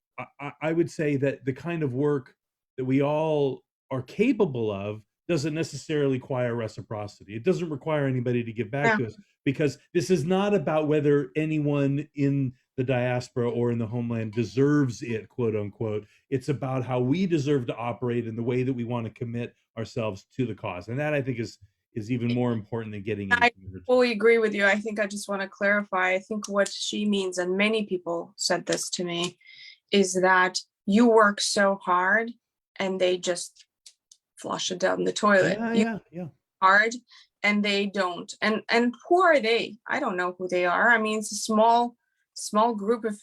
Speaker 3: I would say that the kind of work that we all are capable of doesn't necessarily require reciprocity. It doesn't require anybody to give back to us, because this is not about whether anyone in the diaspora or in the homeland deserves it, quote unquote. It's about how we deserve to operate in the way that we want to commit ourselves to the cause. And that, I think, is even more important than getting
Speaker 4: I
Speaker 3: anything in return.
Speaker 4: fully agree with you. I think I just want to clarify. I think what she means, and many people said this to me, is that you work so hard and they just flush it down the toilet.
Speaker 3: Yeah.
Speaker 4: Hard and they don't. And who are they? I don't know who they are. I mean, it's a small group of,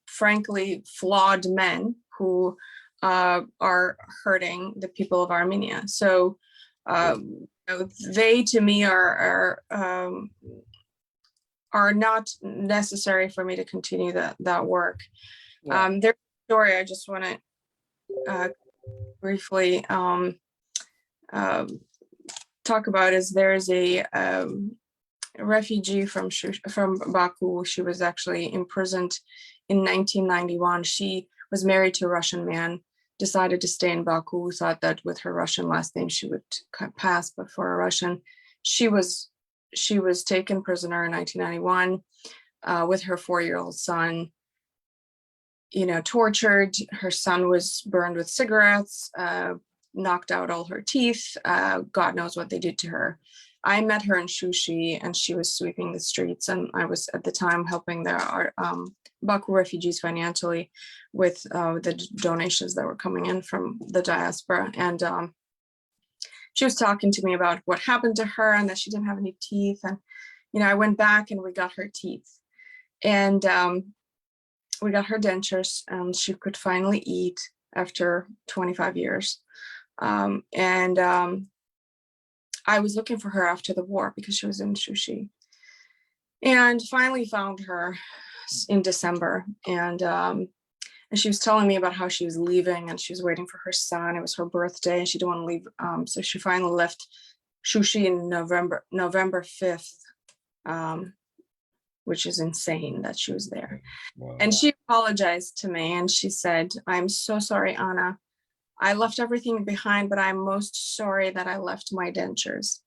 Speaker 4: frankly, flawed men who are hurting the people of Armenia. So they, to me, are not necessary for me to continue that work.
Speaker 2: Yeah.
Speaker 4: There's a story I just want to briefly talk about. Is there's a refugee from Baku. She was actually imprisoned in 1991. She was married to a Russian man, decided to stay in Baku, thought that with her Russian last name she would pass, but for a Russian, she was taken prisoner in 1991 with her 4-year-old son, tortured. Her son was burned with cigarettes, knocked out all her teeth. God knows what they did to her. I met her in Shushi, and she was sweeping the streets, and I was at the time helping the Baku refugees financially with the donations that were coming in from the diaspora. And she was talking to me about what happened to her and that she didn't have any teeth. And I went back and we got her teeth, and we got her dentures, and she could finally eat after 25 years. I was looking for her after the war because she was in Shushi, and finally found her in December. And she was telling me about how she was leaving and she was waiting for her son. It was her birthday and she didn't want to leave. So she finally left Shushi in November 5th, which is insane that she was there.
Speaker 1: Wow.
Speaker 4: And she apologized to me and she said, "I'm so sorry, Anna. I left everything behind, but I'm most sorry that I left my dentures."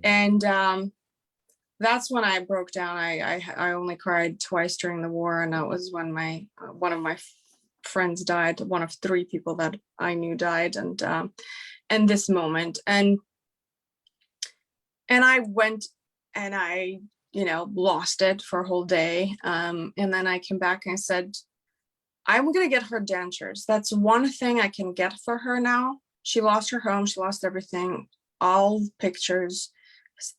Speaker 4: And that's when I broke down. I only cried twice during the war, and that was when one of my friends died. One of 3 people that I knew died, and this moment, and I went and I lost it for a whole day, and then I came back and I said, I'm going to get her dentures. That's one thing I can get for her now. She lost her home. She lost everything, all pictures.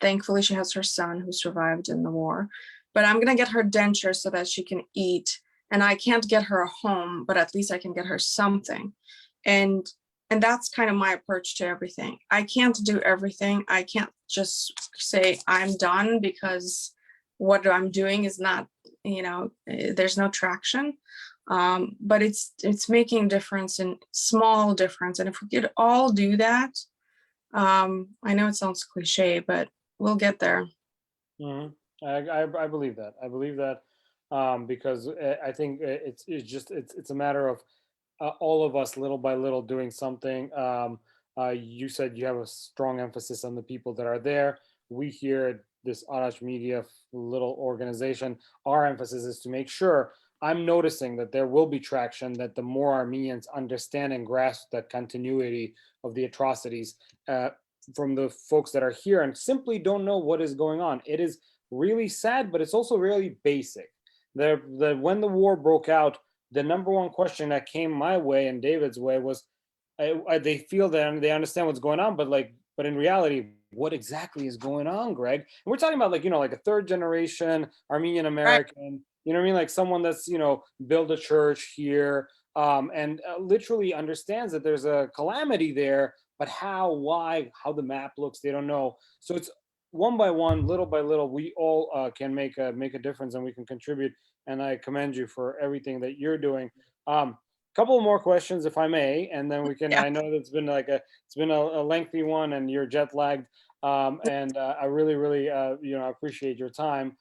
Speaker 4: Thankfully, she has her son who survived in the war. But I'm gonna get her dentures so that she can eat. And I can't get her a home, but at least I can get her something. And that's kind of my approach to everything. I can't do everything. I can't just say I'm done because what I'm doing is not, there's no traction. But it's making difference, in small difference. And if we could all do that, I know it sounds cliche, but we'll get there.
Speaker 2: Mhm. I believe that. I believe that, because I think it's a matter of all of us little by little doing something. You said you have a strong emphasis on the people that are there. We here at this Arach Media little organization, our emphasis is to make sure. I'm noticing that there will be traction, that the more Armenians understand and grasp that continuity of the atrocities from the folks that are here and simply don't know what is going on. It is really sad, but it's also really basic. When the war broke out, the number one question that came my way and David's way was, they feel that they understand what's going on, but in reality, what exactly is going on, Greg? And we're talking about like a third generation Armenian American, you know what I mean? Like someone that's, built a church here, and literally understands that there's a calamity there, but how, why, how the map looks, they don't know. So it's one by one, little by little, we all can make a difference, and we can contribute. And I commend you for everything that you're doing. Couple more questions, if I may, and then we can.
Speaker 4: Yeah.
Speaker 2: I know it's been a lengthy one, and you're jet lagged, and I really appreciate your time.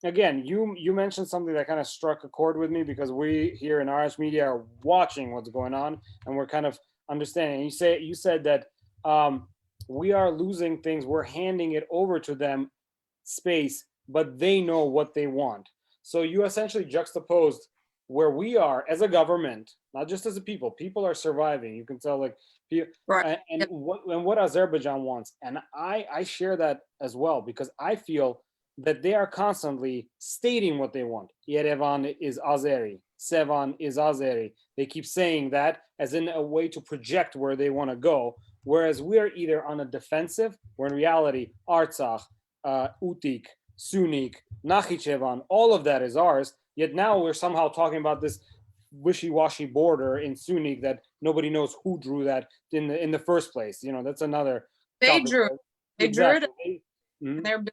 Speaker 2: Again, you mentioned something that kind of struck a chord with me, because we here in Armenian Media are watching what's going on, and we're kind of understanding. You said that we are losing things, we're handing it over to them, space, but they know what they want. So you essentially juxtaposed where we are as a government, not just as a people. People are surviving. You can tell,
Speaker 4: Right.
Speaker 2: and what Azerbaijan wants, and I share that as well, because I feel that they are constantly stating what they want. Yerevan is Azeri, Sevan is Azeri. They keep saying that as in a way to project where they want to go, whereas we're either on a defensive, where in reality, Artsakh, Utik, Syunik, Nakhichevan, all of that is ours. Yet now we're somehow talking about this wishy-washy border in Syunik that nobody knows who drew that in the first place. That's another
Speaker 4: They
Speaker 2: topic.
Speaker 4: drew. They
Speaker 2: Exactly.
Speaker 4: drew it.
Speaker 2: Mhm.
Speaker 4: They're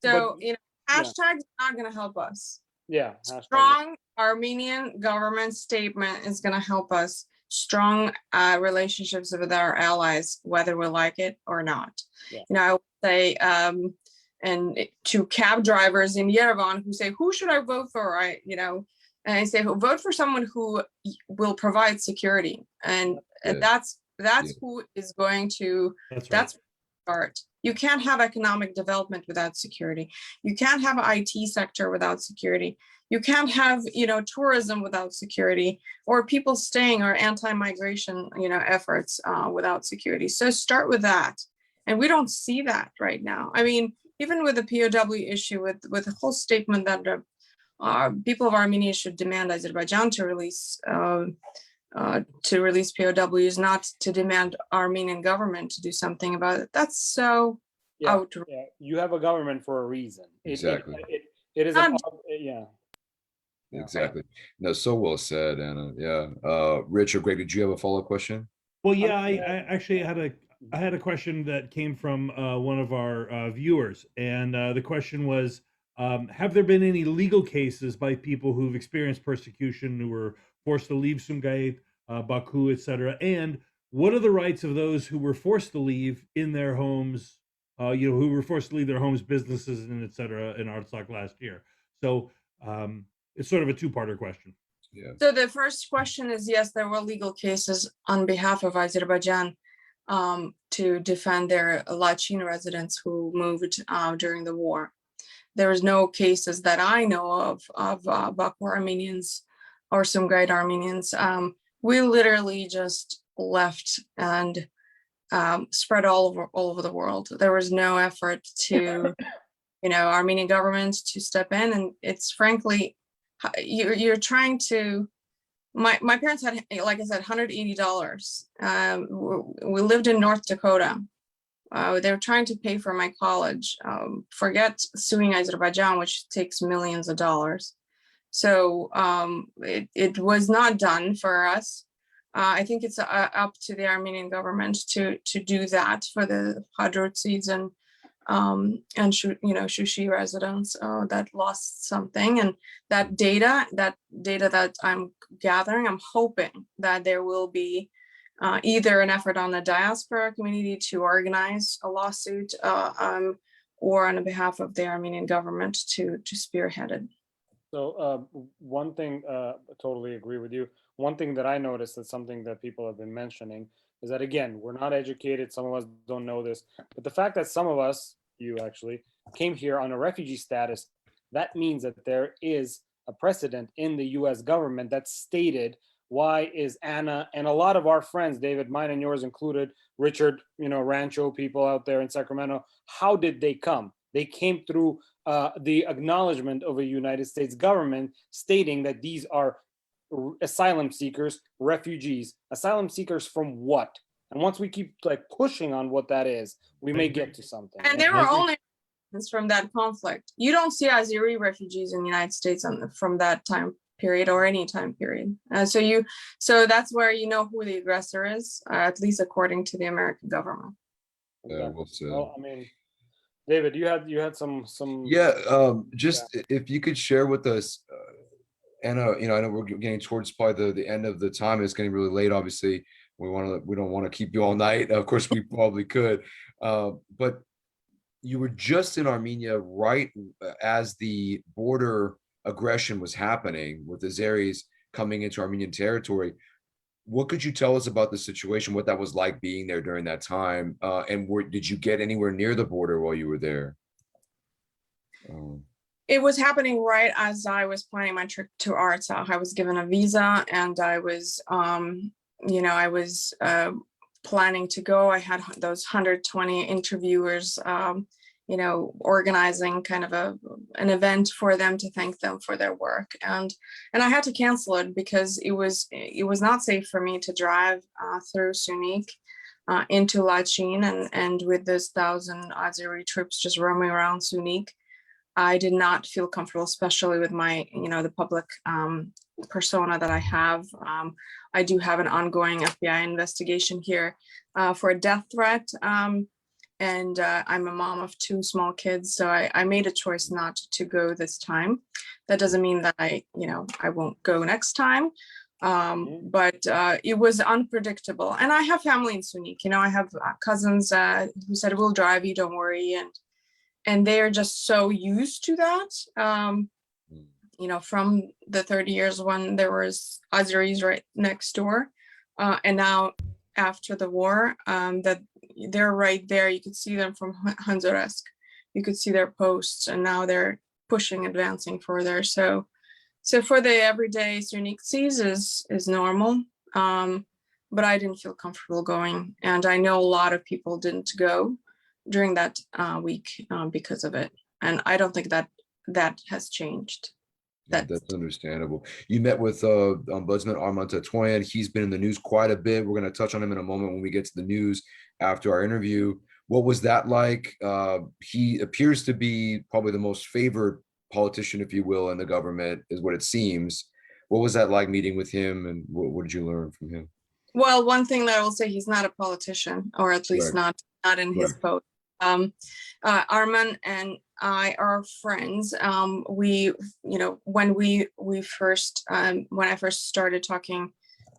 Speaker 2: But,
Speaker 4: hashtags not going to help us.
Speaker 2: yeah.
Speaker 4: Strong Armenian government statement is going to help us. Strong relationships with our allies, whether we like it or not.
Speaker 2: Yeah.
Speaker 4: I would say, and to cab drivers in Yerevan who say, who should I vote for? And I say, vote for someone who will provide security. And that's who is going to, that's start. You can't have economic development without security. You can't have an IT sector without security. You can't have, tourism without security, or people staying, or anti-migration, efforts without security. So start with that. And we don't see that right now. I mean, even with the POW issue, with the whole statement that people of Armenia should demand Azerbaijan to release POWs, not to demand Armenian government to do something about it. That's so outrageous.
Speaker 2: Yeah. You have a government for a reason.
Speaker 1: Exactly.
Speaker 2: It is yeah.
Speaker 1: Exactly. No, so well said, Anna. Yeah. Rich or Greg, did you have a follow-up question?
Speaker 3: Well, yeah, I actually had a question that came from one of our viewers, and the question was, have there been any legal cases by people who've experienced persecution, who were forced to leave Sumgait, Baku, etc., and what are the rights of those who were forced to leave in their homes, who were forced to leave their homes, businesses, and etc. in Artsakh last year? So it's sort of a two-parter question.
Speaker 1: Yeah.
Speaker 4: So the first question is, yes, there were legal cases on behalf of Azerbaijan to defend their Lachin residents who moved during the war. There was no cases that I know of Baku Armenians or Sumgait Armenians. We literally just left and spread all over the world. There was no effort to, Armenian government to step in, and it's frankly, you're trying to. My parents had, like I said, $180. We lived in North Dakota. They're trying to pay for my college. Forget suing Azerbaijan, which takes millions of dollars. So it was not done for us. I think it's up to the Armenian government to do that for the Hadrotsids and Shushi residents that lost something. And that data that I'm gathering, I'm hoping that there will be either an effort on the diaspora community to organize a lawsuit or on behalf of the Armenian government to spearhead it.
Speaker 2: So one thing, I totally agree with you. One thing that I noticed, that's something that people have been mentioning, is that, again, we're not educated. Some of us don't know this, but the fact that some of us, you actually, came here on a refugee status, that means that there is a precedent in the US government that stated, why is Anna and a lot of our friends, David, mine and yours included, Richard, Rancho people out there in Sacramento, how did they come? They came through the acknowledgement of a United States government stating that these are asylum seekers, refugees. Asylum seekers from what? And once we keep pushing on what that is, we may get to something.
Speaker 4: And there were only from that conflict. You don't see Azeri refugees in the United States from that time period or any time period. So that's where you know who the aggressor is, at least according to the American government.
Speaker 1: Yeah,
Speaker 2: well, I mean, David, you had some.
Speaker 1: Just if you could share with us, Anna, I know we're getting towards probably the end of the time. It's getting really late. Obviously, we don't want to keep you all night. Of course, we probably could, but you were just in Armenia right as the border aggression was happening with the Azeris coming into Armenian territory. What could you tell us about the situation, what that was like being there during that time? And did you get anywhere near the border while you were there?
Speaker 4: It was happening right as I was planning my trip to Artsakh. I was given a visa and I was, planning to go. I had those 120 interviewers, organizing kind of an event for them to thank them for their work. And I had to cancel it because it was not safe for me to drive through Syunik into Lachin and with this 1,000 Azeri troops just roaming around Syunik. I did not feel comfortable, especially with my, the public persona that I have. I do have an ongoing FBI investigation here for a death threat. And I'm a mom of 2 small kids, so I made a choice not to go this time. That doesn't mean that I won't go next time, but it was unpredictable. And I have family in Syunik. I have cousins who said, "We'll drive you, don't worry," and they are just so used to that. From the 30 years when there was Azeris right next door, and now after the war, that they're right there. You could see them from Hanzoresk. You could see their posts, and now they're advancing further. So for the everyday Syunik sees is normal, but I didn't feel comfortable going, and I know a lot of people didn't go during that week because of it, and I don't think that has changed.
Speaker 1: That's understandable. You met with Ombudsman Arach Media. He's been in the news quite a bit. We're going to touch on him in a moment when we get to the news after our interview. What was that like? He appears to be probably the most favored politician, if you will, in the government, is what it seems. What was that like meeting with him, and what did you learn from him?
Speaker 4: Well, one thing that I will say, he's not a politician, or at least not in his post. Arman and I are friends. When I first started talking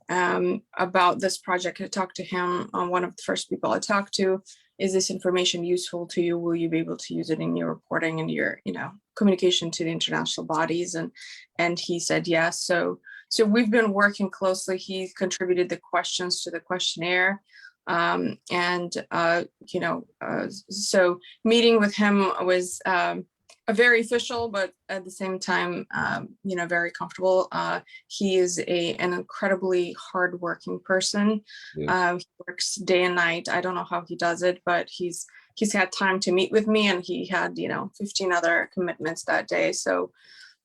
Speaker 4: about this project, I talked to him. One of the first people I talked to, is this information useful to you? Will you be able to use it in your reporting and your, communication to the international bodies? And he said yes. So we've been working closely. He contributed the questions to the questionnaire. So meeting with him was a very official, but at the same time, very comfortable. He is an incredibly hardworking person. Yeah. He works day and night. I don't know how he does it, but he's had time to meet with me, and he had 15 other commitments that day. So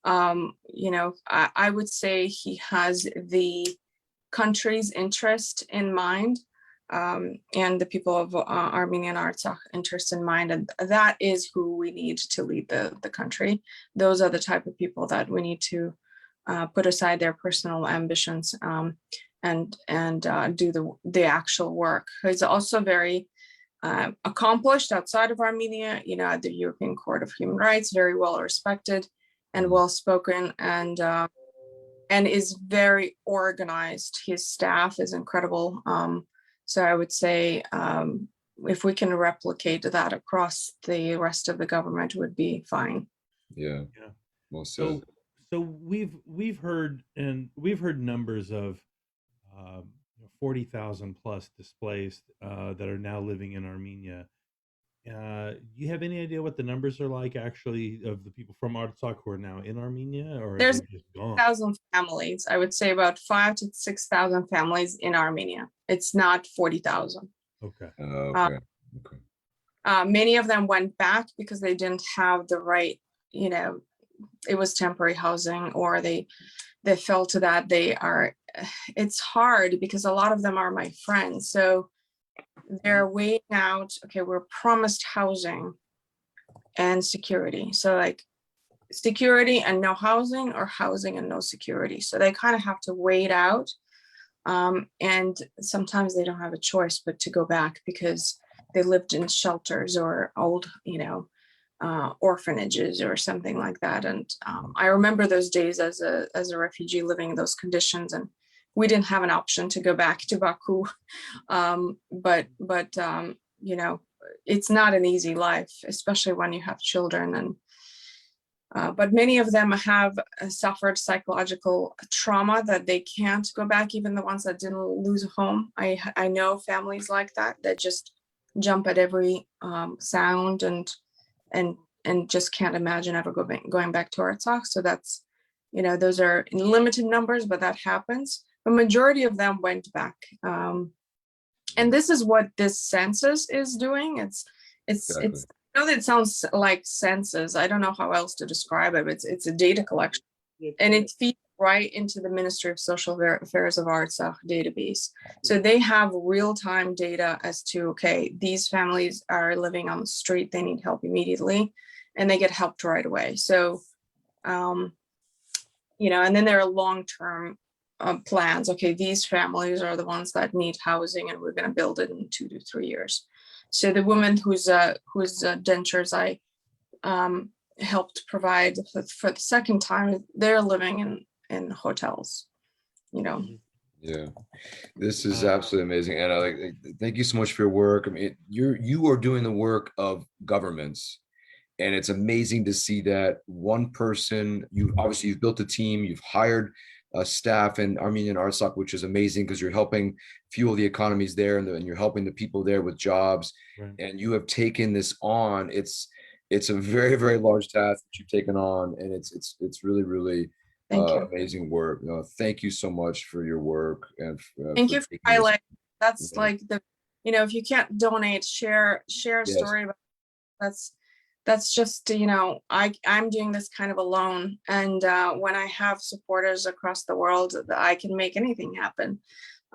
Speaker 4: I would say he has the country's interest in mind. and the people of Armenian Artsakh interests in mind. And that is who we need to lead the country. Those are the type of people that we need to put aside their personal ambitions and do the actual work. He's also very accomplished outside of Armenia, at the European Court of Human Rights, very well respected and well spoken, and is very organized. His staff is incredible. So I would say if we can replicate that across the rest of the government, would be fine.
Speaker 1: Yeah. Well said.
Speaker 3: So we've heard numbers of 40,000 plus displaced that are now living in Armenia. Do you have any idea what the numbers are like actually of the people from Artsakh who are now in Armenia, or
Speaker 4: There's
Speaker 3: are they just gone?
Speaker 4: 1,000 families. I would say about 5,000 to 6,000 families in Armenia. It's not 40,000.
Speaker 3: Okay.
Speaker 1: Okay.
Speaker 4: Many of them went back because they didn't have the right, it was temporary housing, or they felt that it's hard because a lot of them are my friends. So they're weighing out, okay, we're promised housing and security. So like security and no housing, or housing and no security. So they kind of have to weigh it out. And sometimes they don't have a choice but to go back because they lived in shelters or old, orphanages or something like that. And I remember those days as a refugee living in those conditions, and we didn't have an option to go back to Baku. But it's not an easy life, especially when you have children. And but many of them have suffered psychological trauma that they can't go back, even the ones that didn't lose a home. I know families like that just jump at every sound and just can't imagine ever going back to Artsakh. So that's, those are in limited numbers, but that happens. The majority of them went back. And this is what this census is doing. It's I know that it sounds like census. I don't know how else to describe it. It's a data collection, and it feeds right into the Ministry of Social Affairs of Artsakh database. So they have real-time data as to, okay, these families are living on the street, they need help immediately, and they get helped right away. So, and then there are long-term plans. Okay, these families are the ones that need housing, and we're going to build it in 2 to 3 years. So the woman whose dentures I helped provide for the second time, they're living in hotels.
Speaker 1: Yeah, this is absolutely amazing, Anna. Thank you so much for your work. I mean, you are doing the work of governments, and it's amazing to see that one person. You've built a team. You've hired staff in Armenian Artsakh, which is amazing because you're helping fuel the economies there, and you're helping the people there with jobs. Right. And you have taken this on. It's a very, very large task that you've taken on, and it's really, really amazing work. Thank you so much for your work, and
Speaker 4: thank you for highlighting. That's like if you can't donate, share a story about that's just, I'm doing this kind of alone. And when I have supporters across the world, I can make anything happen.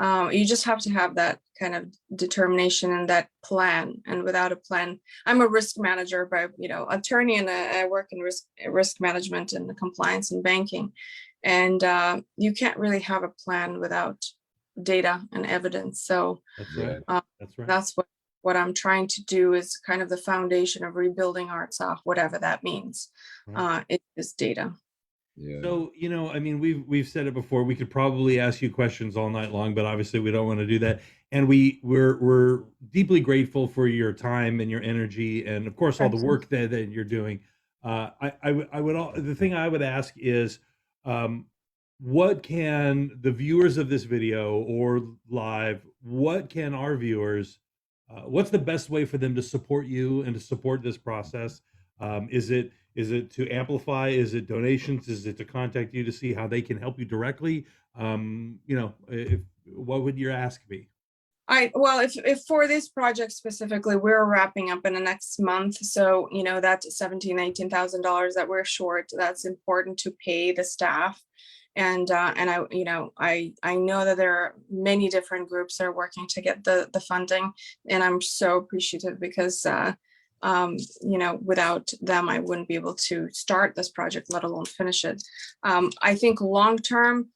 Speaker 4: You just have to have that kind of determination and that plan. And without a plan, I'm a risk manager by, attorney, and I work in risk management and compliance and banking. And you can't really have a plan without data and evidence. So
Speaker 3: that's right.
Speaker 4: That's what I'm trying to do, is kind of the foundation of rebuilding Artsakh, whatever that means. Right. It is data.
Speaker 3: Yeah. So, we've said it before, we could probably ask you questions all night long, but obviously we don't want to do that. And we're deeply grateful for your time and your energy, and of course, all the work that you're doing. The thing I would ask is, what can the viewers of this video or live, what can our viewers, what's the best way for them to support you and to support this process? Is it to amplify? Is it donations? Is it to contact you to see how they can help you directly? What would your ask be?
Speaker 4: If for this project specifically, we're wrapping up in the next month. So, that's $17,000, $18,000 that we're short. That's important to pay the staff and I, I know that there are many different groups that are working to get the funding, and I'm so appreciative because without them, I wouldn't be able to start this project, let alone finish it. I think long term,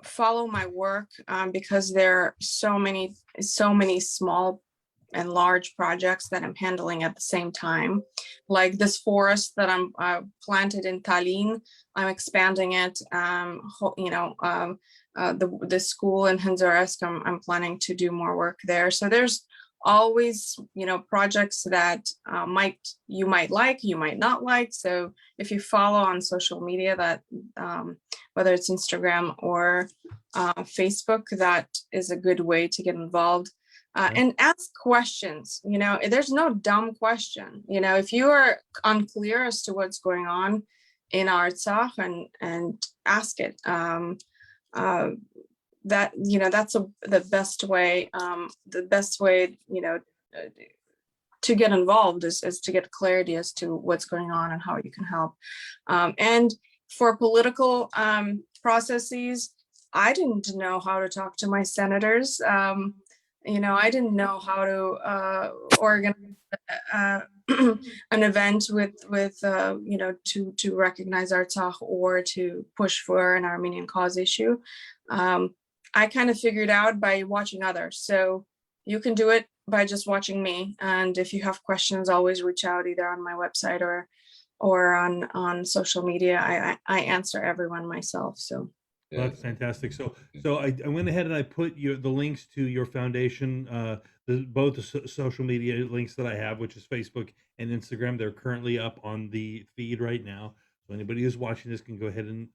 Speaker 4: follow my work because there are so many small and large projects that I'm handling at the same time. Like this forest that I'm planted in Tallinn, I'm expanding it. The school in Hânzăresc, I'm planning to do more work there. So there's always, projects that you might like, you might not like. So if you follow on social media, that whether it's Instagram or Facebook, that is a good way to get involved. And ask questions. There's no dumb question. If you are unclear as to what's going on in Artsakh, and ask it. That's the best way. To get involved is to get clarity as to what's going on and how you can help. And for political processes, I didn't know how to talk to my senators. I didn't know how to organize an event with to recognize Artsakh or to push for an Armenian cause issue. I kind of figured out by watching others. So you can do it by just watching me. And if you have questions, always reach out either on my website or on social media. I answer everyone myself. So.
Speaker 3: Well, that's fantastic. So I went ahead and I put the links to your foundation, both the social media links that I have, which is Facebook and Instagram. They're currently up on the feed right now. So anybody who's watching this can go ahead and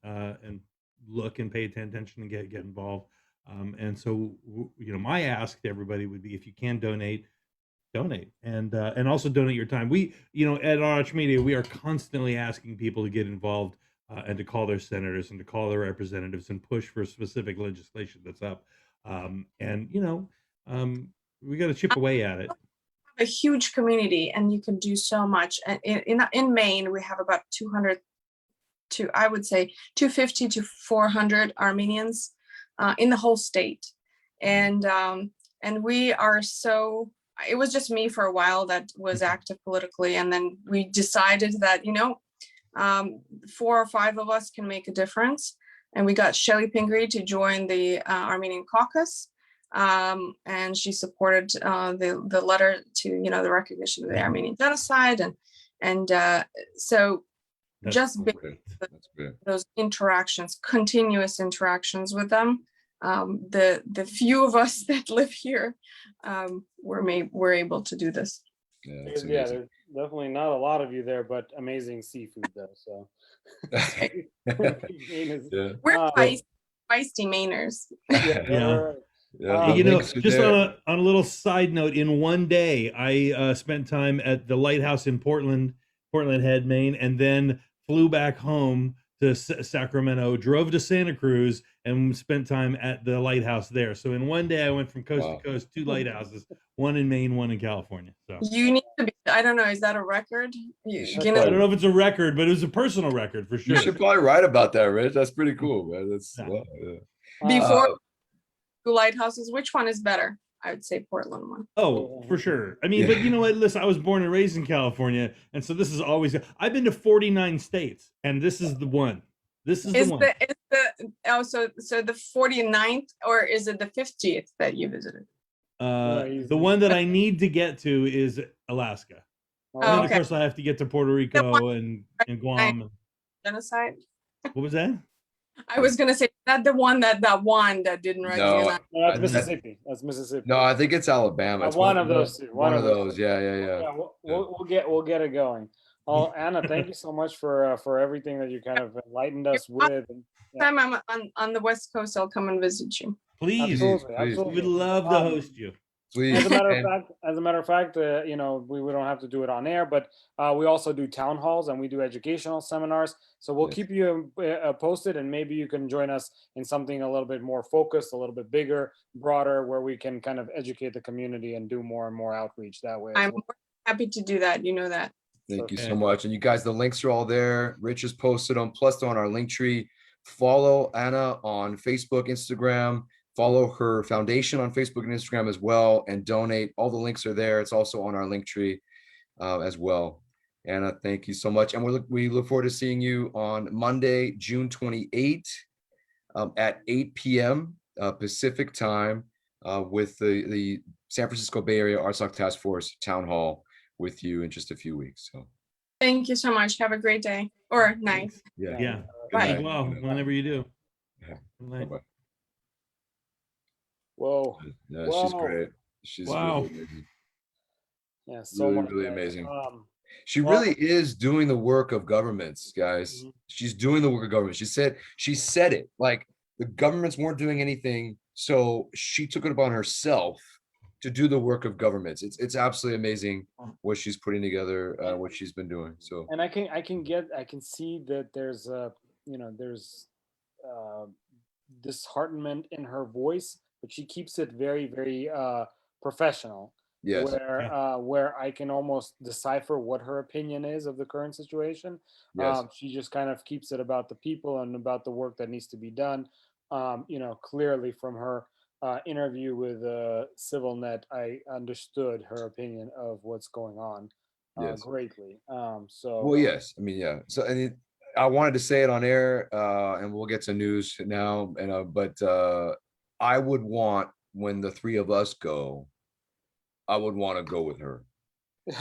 Speaker 3: look and pay attention and get involved. And so, my ask to everybody would be, if you can donate and also donate your time. We, at Arach Media, we are constantly asking people to get involved. And to call their senators and to call their representatives and push for specific legislation that's up. We got to chip away at it.
Speaker 4: A huge community, and you can do so much. In Maine, we have about 250 to 400 Armenians in the whole state, and we are so. It was just me for a while that was active politically, and then we decided that 4 or 5 of us can make a difference. And we got Shelly Pingree to join the Armenian caucus. And she supported the letter to, the recognition of the Armenian genocide. So
Speaker 3: That's
Speaker 4: just those interactions, continuous interactions with them. The few of us that live here were able to do this.
Speaker 2: Yeah, there's definitely not a lot of you there, but amazing seafood though. So
Speaker 4: we're feisty Mainers.
Speaker 3: Yeah. Just on a little side note, in one day, I spent time at the lighthouse in Portland Head, Maine, and then flew back home to Sacramento, drove to Santa Cruz, and spent time at the lighthouse there. So in one day, I went from coast to coast, 2 lighthouses, one in Maine, one in California. So
Speaker 4: you need to be, I don't know, is that a record?
Speaker 3: I don't know if it's a record, but it was a personal record for sure.
Speaker 1: You should probably write about that, Rich. That's pretty cool, man. That's
Speaker 4: Before 2 lighthouses, which one is better? I would say Portland one.
Speaker 3: Oh, for sure. I mean, but you know what? Listen, I was born and raised in California, and so this is always. I've been to 49 states, and this is the one. This is the one.
Speaker 4: So the 49th, or is it the 50th that you visited?
Speaker 3: The one that I need to get to is Alaska. And then, of course, I have to get to Puerto Rico and Guam.
Speaker 4: Genocide.
Speaker 3: What was that?
Speaker 4: I was gonna say that the one that one that didn't recognize.
Speaker 2: No, that's Mississippi. That's Mississippi.
Speaker 1: No, I think it's Alabama. It's
Speaker 2: one of those two.
Speaker 1: One of those. Yeah.
Speaker 2: We'll get it going. Oh, Anna, thank you so much for everything that you kind of enlightened us with.
Speaker 4: Time I'm on the West Coast, I'll come and visit you.
Speaker 3: Please.
Speaker 2: Absolutely.
Speaker 3: We'd love to host you.
Speaker 1: Please.
Speaker 2: As a matter of fact, we don't have to do it on air, but we also do town halls and we do educational seminars. So we'll keep you posted, and maybe you can join us in something a little bit more focused, a little bit bigger, broader, where we can kind of educate the community and do more and more outreach that way.
Speaker 4: I'm happy to do that. You know that.
Speaker 1: Thank you so much. And you guys, the links are all there. Rich has posted them, plus they're on our link tree. follow Anna on Facebook, Instagram, follow her foundation on Facebook and Instagram as well, and donate. All the links are there. It's also on our link tree as well. Anna, thank you so much. And we look forward to seeing you on Monday, June 28th at 8 p.m. Pacific time with the San Francisco Bay Area Artsakh Task Force Town Hall with you in just a few weeks. So
Speaker 4: Thank you so much. Have a great day or night.
Speaker 1: yeah.
Speaker 3: Yeah.
Speaker 1: Good
Speaker 4: Bye.
Speaker 1: night.
Speaker 3: Well, whenever you do.
Speaker 1: Yeah.
Speaker 3: Good night.
Speaker 1: Bye-bye.
Speaker 2: Whoa.
Speaker 1: Yeah,
Speaker 2: Whoa.
Speaker 1: she's great. She's
Speaker 3: Wow.
Speaker 1: really amazing.
Speaker 2: Yeah, so
Speaker 1: Really,
Speaker 2: much
Speaker 1: really
Speaker 2: better.
Speaker 1: amazing. She
Speaker 2: well-
Speaker 1: really is doing the work of governments, guys.
Speaker 2: Mhm.
Speaker 1: She's doing the work of government. She said it, like the governments weren't doing anything, so she took it upon herself to do the work of governments. It's absolutely amazing what she's putting together, what she's been doing. So
Speaker 2: And I can see that there's there's disheartenment in her voice, but she keeps it very, very professional.
Speaker 1: yes,
Speaker 2: Where I can almost decipher what her opinion is of the current situation.
Speaker 1: yes,
Speaker 2: She just kind of keeps it about the people and about the work that needs to be done. Clearly from her interview with CivilNet, I understood her opinion of what's going on
Speaker 1: yes.
Speaker 2: greatly.
Speaker 1: Well, yes. I mean, yeah. So, I wanted to say it on air, and we'll get to news now. But I would want, when the three of us go, I would want to go with her.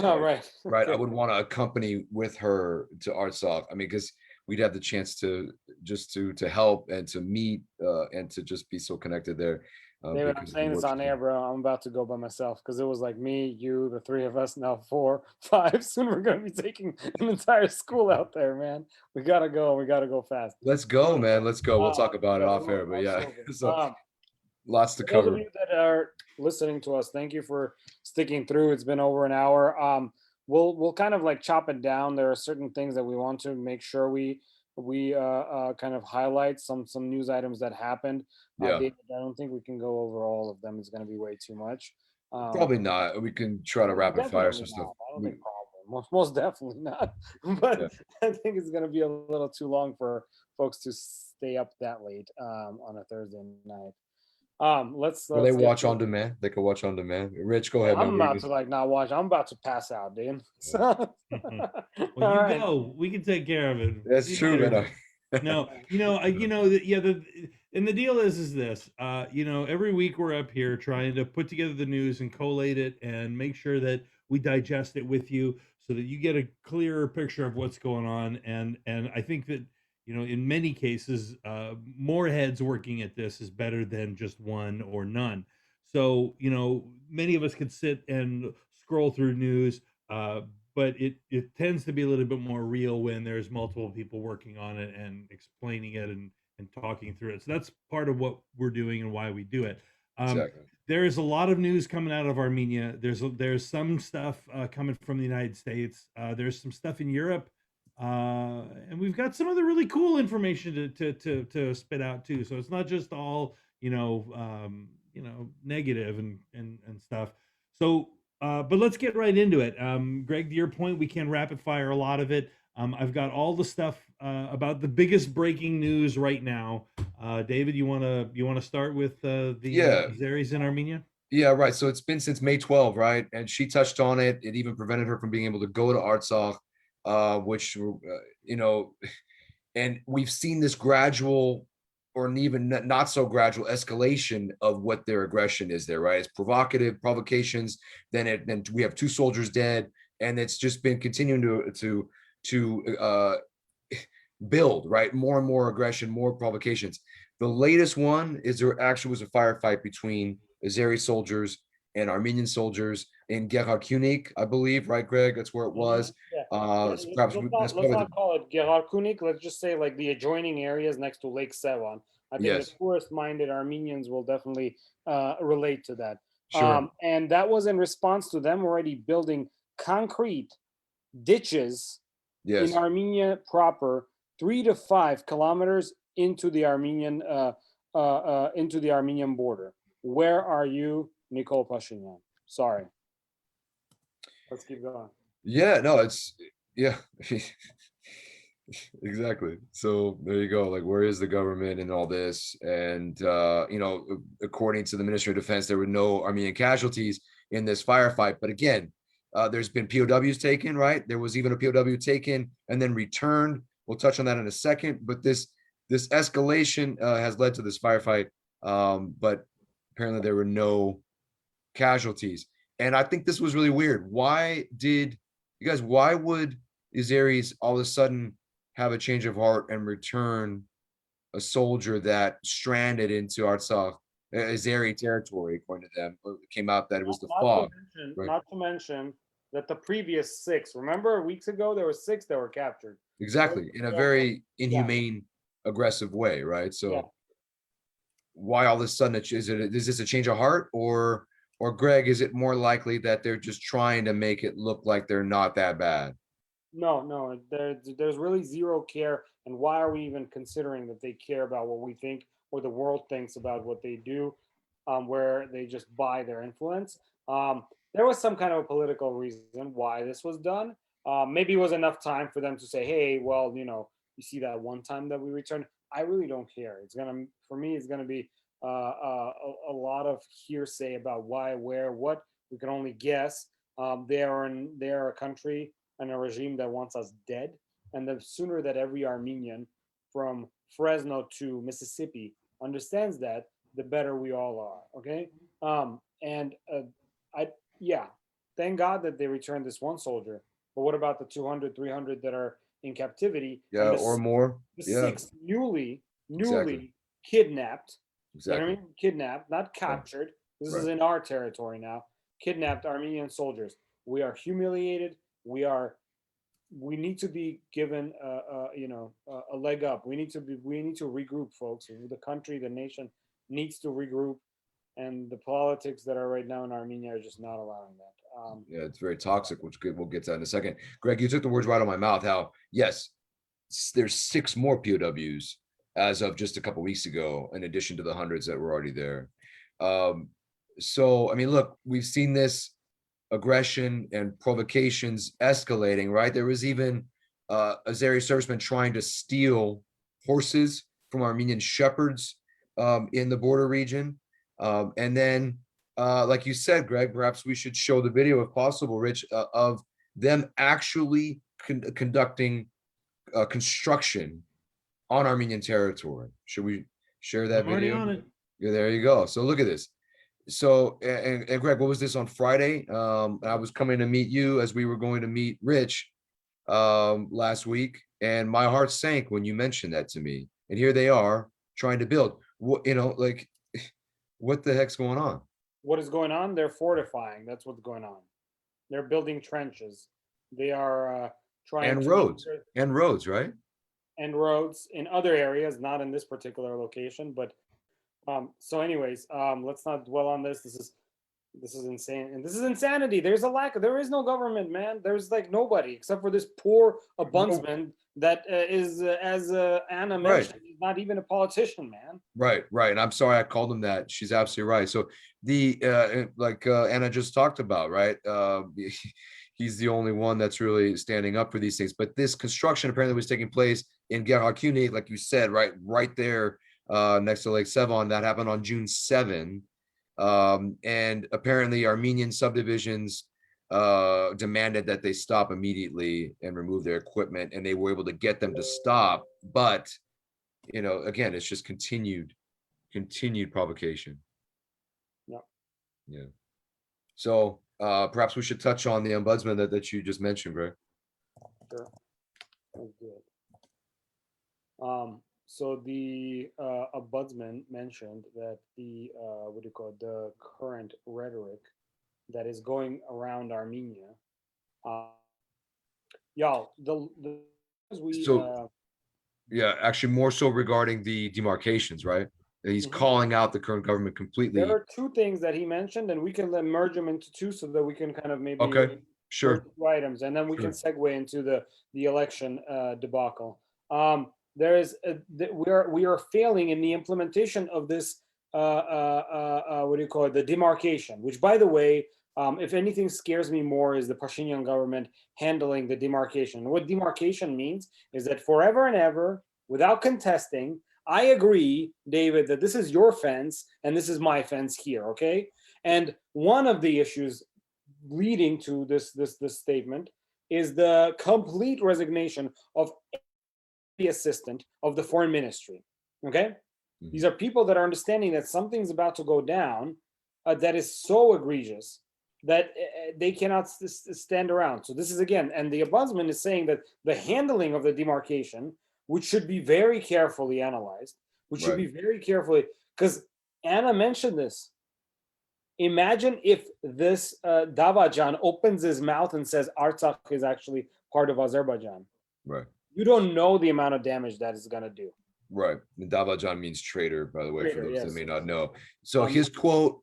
Speaker 2: All right.
Speaker 1: Right. I
Speaker 2: Okay.
Speaker 1: would want to accompany with her to Artsakh. I mean, because we'd have the chance to just to help and to meet and to just be so connected there.
Speaker 2: David, I'm
Speaker 1: because of the
Speaker 2: saying this
Speaker 1: work
Speaker 2: on
Speaker 1: she's
Speaker 2: air,
Speaker 1: doing.
Speaker 2: bro. I'm about to go by myself because it was like me, you, the three of us, now 4, 5. Soon we're gonna be taking an entire school out there, man. We gotta go. We gotta go fast.
Speaker 1: Let's go, man. Let's go. We'll talk about it
Speaker 2: Yeah,
Speaker 1: off air, but yeah,
Speaker 2: absolutely.
Speaker 1: so lots to
Speaker 2: For those of
Speaker 1: cover.
Speaker 2: you that are listening to us, thank you for sticking through. It's been over an hour. We'll kind of like chop it down. There are certain things that we want to make sure we kind of highlight some news items that happened.
Speaker 1: Yeah.
Speaker 2: David, I don't think we can go over all of them. It's going to be way too much.
Speaker 1: Probably not. We can try to rapid fire some
Speaker 2: Definitely
Speaker 1: stuff.
Speaker 2: not. I don't think probably. Most definitely not. But
Speaker 1: Yeah.
Speaker 2: I think it's going to be a little too long for folks to stay up that late on a Thursday night. Let's
Speaker 1: Will they
Speaker 2: get
Speaker 1: watch
Speaker 2: to-
Speaker 1: on demand? They can watch on demand. Rich, go ahead, man.
Speaker 2: I'm
Speaker 1: We're
Speaker 2: about
Speaker 1: just-
Speaker 2: to like not watch. I'm about to pass out, dude. So,
Speaker 3: Well, you
Speaker 2: all right.
Speaker 3: go. We can take care of it.
Speaker 1: That's
Speaker 3: You
Speaker 1: true,
Speaker 3: better-
Speaker 1: man.
Speaker 3: No, and the deal is this, every week we're up here trying to put together the news and collate it and make sure that we digest it with you so that you get a clearer picture of what's going on. And I think that, in many cases, more heads working at this is better than just one or none. So, many of us could sit and scroll through news, but it tends to be a little bit more real when there's multiple people working on it and explaining it and talking through it. So that's part of what we're doing and why we do it.
Speaker 1: Exactly.
Speaker 3: There is a lot of news coming out of Armenia. There's some stuff coming from the United States. There's some stuff in Europe, and we've got some other really cool information to spit out too. So it's not just all negative and stuff. So. But let's get right into it. Greg, to your point, we can rapid fire a lot of it. I've got all the stuff about the biggest breaking news right now. David, you wanna start with the Azeris in Armenia?
Speaker 1: Yeah, right. So it's been since May 12, right? And she touched on it. It even prevented her from being able to go to Artsakh, which and we've seen this gradual or an even not so gradual escalation of what their aggression is there, right? It's provocations. Then we have 2 soldiers dead, and it's just been continuing to build, right? More and more aggression, more provocations. The latest one is there actually was a firefight between Azeri soldiers and Armenian soldiers in Syunik, I believe, right, Greg? That's where it was.
Speaker 2: Let's not call it Gerarkunik. Let's just say like the adjoining areas next to Lake Sevan. I think
Speaker 1: Yes.
Speaker 2: the tourist-minded Armenians will definitely relate to that.
Speaker 1: Sure.
Speaker 2: And that was in response to them already building concrete ditches
Speaker 1: Yes.
Speaker 2: in Armenia proper, 3 to 5 kilometers into the Armenian border. Where are you, Nicole Pashinyan? Sorry. Let's keep going.
Speaker 1: Yeah, no, it's Exactly. So there you go. Like, where is the government in all this? And according to the Ministry of Defense, there were no Armenian casualties in this firefight. But again, there's been POWs taken, right? There was even a POW taken and then returned. We'll touch on that in a second. But this escalation has led to this firefight. But apparently there were no casualties. And I think this was really weird. Why would Azeris all of a sudden have a change of heart and return a soldier that stranded into Artsakh, Azeri territory, according to them? It came out that it was the fog. Right?
Speaker 2: Not to mention that the previous 6, remember weeks ago, there were 6 that were captured.
Speaker 1: Exactly, in a very inhumane, aggressive way, right? So why all of a sudden, is this a change of heart, or Greg, is it more likely that they're just trying to make it look like they're not that bad?
Speaker 2: No, there's really zero care. And why are we even considering that they care about what we think or the world thinks about what they do, where they just buy their influence? There was some kind of a political reason why this was done. Maybe it was enough time for them to say, hey, well, you see that one time that we returned. I really don't care. For me, it's gonna be a lot of hearsay about why, where, what. We can only guess. They are a country and a regime that wants us dead. And the sooner that every Armenian from Fresno to Mississippi understands that, the better we all are. Okay. Thank God that they returned this one soldier. But what about the 200, 300 that are in captivity?
Speaker 1: Yeah, or more.
Speaker 2: The
Speaker 1: Yeah.
Speaker 2: 6 newly
Speaker 1: Exactly.
Speaker 2: kidnapped.
Speaker 1: Exactly.
Speaker 2: You know what I mean? Kidnapped, not captured. This is in our territory now. Kidnapped Armenian soldiers. We are humiliated. We need to be given a leg up. We need to regroup, folks. The country, the nation needs to regroup, and the politics that are right now in Armenia are just not allowing that.
Speaker 1: Yeah, it's very toxic, which we'll get to that in a second. Greg, you took the words right out of my mouth. How, yes, there's 6 more POWs as of just a couple weeks ago, in addition to the hundreds that were already there. So I mean, look, we've seen this aggression and provocations escalating, right? There was even Azeri servicemen trying to steal horses from Armenian shepherds in the border region. And then, like you said, Greg, perhaps we should show the video if possible, Rich, of them actually conducting construction on Armenian territory. Should we share that
Speaker 3: I'm already
Speaker 1: video?
Speaker 3: on it.
Speaker 1: Yeah, there you go. So look at this. So, and Greg, what was this on Friday? I was coming to meet you as we were going to meet Rich last week, and my heart sank when you mentioned that to me. And here they are trying to build. What, like, what the heck's going on?
Speaker 2: What is going on? They're fortifying. That's what's going on. They're building trenches. They are trying
Speaker 1: And
Speaker 2: to
Speaker 1: roads, right?
Speaker 2: And roads in other areas, not in this particular location. But so, anyways, let's not dwell on this. This is insane, and this is insanity. There is no government, man. There's like nobody except for this poor ombudsman that is, as Anna mentioned, he's not even a politician, man.
Speaker 1: Right. And I'm sorry I called him that. She's absolutely right. So the like Anna just talked about, right? He's the only one that's really standing up for these things. But this construction apparently was taking place in Gerhakuni, like you said, right there next to Lake Sevon. That happened on June 7. And apparently Armenian subdivisions demanded that they stop immediately and remove their equipment, and they were able to get them to stop. But again, it's just continued provocation. Yeah. So perhaps we should touch on the ombudsman that you just mentioned, Greg.
Speaker 2: Sure. That's good. So the ombudsman mentioned that the the current rhetoric that is going around Armenia,
Speaker 1: yeah, actually more so regarding the demarcations, right? He's calling out the current government completely.
Speaker 2: There are 2 things that he mentioned, and we can then merge them into 2 so that we can kind of maybe
Speaker 1: Sure.
Speaker 2: 2 items, and then we can segue into the election debacle. We are failing in the implementation of this the demarcation, which, by the way, If anything scares me more is the Pashinyan government handling the demarcation. What demarcation means is that forever and ever, without contesting, I agree, David, that this is your fence and this is my fence here, okay? And one of the issues leading to this statement is the complete resignation of the assistant of the foreign ministry, okay? These are people that are understanding that something's about to go down that is so egregious that they cannot stand around. So this is again, and the ombudsman is saying that the handling of the demarcation, which should be very carefully analyzed, which should be very carefully, because Anna mentioned this. Imagine if this Davajan opens his mouth and says Artsakh is actually part of Azerbaijan.
Speaker 1: Right.
Speaker 2: You don't know the amount of damage that is going to do.
Speaker 1: Right. Davajan means traitor, by the way,
Speaker 2: Traitor,
Speaker 1: for those
Speaker 2: yes.
Speaker 1: that may not know. So his quote,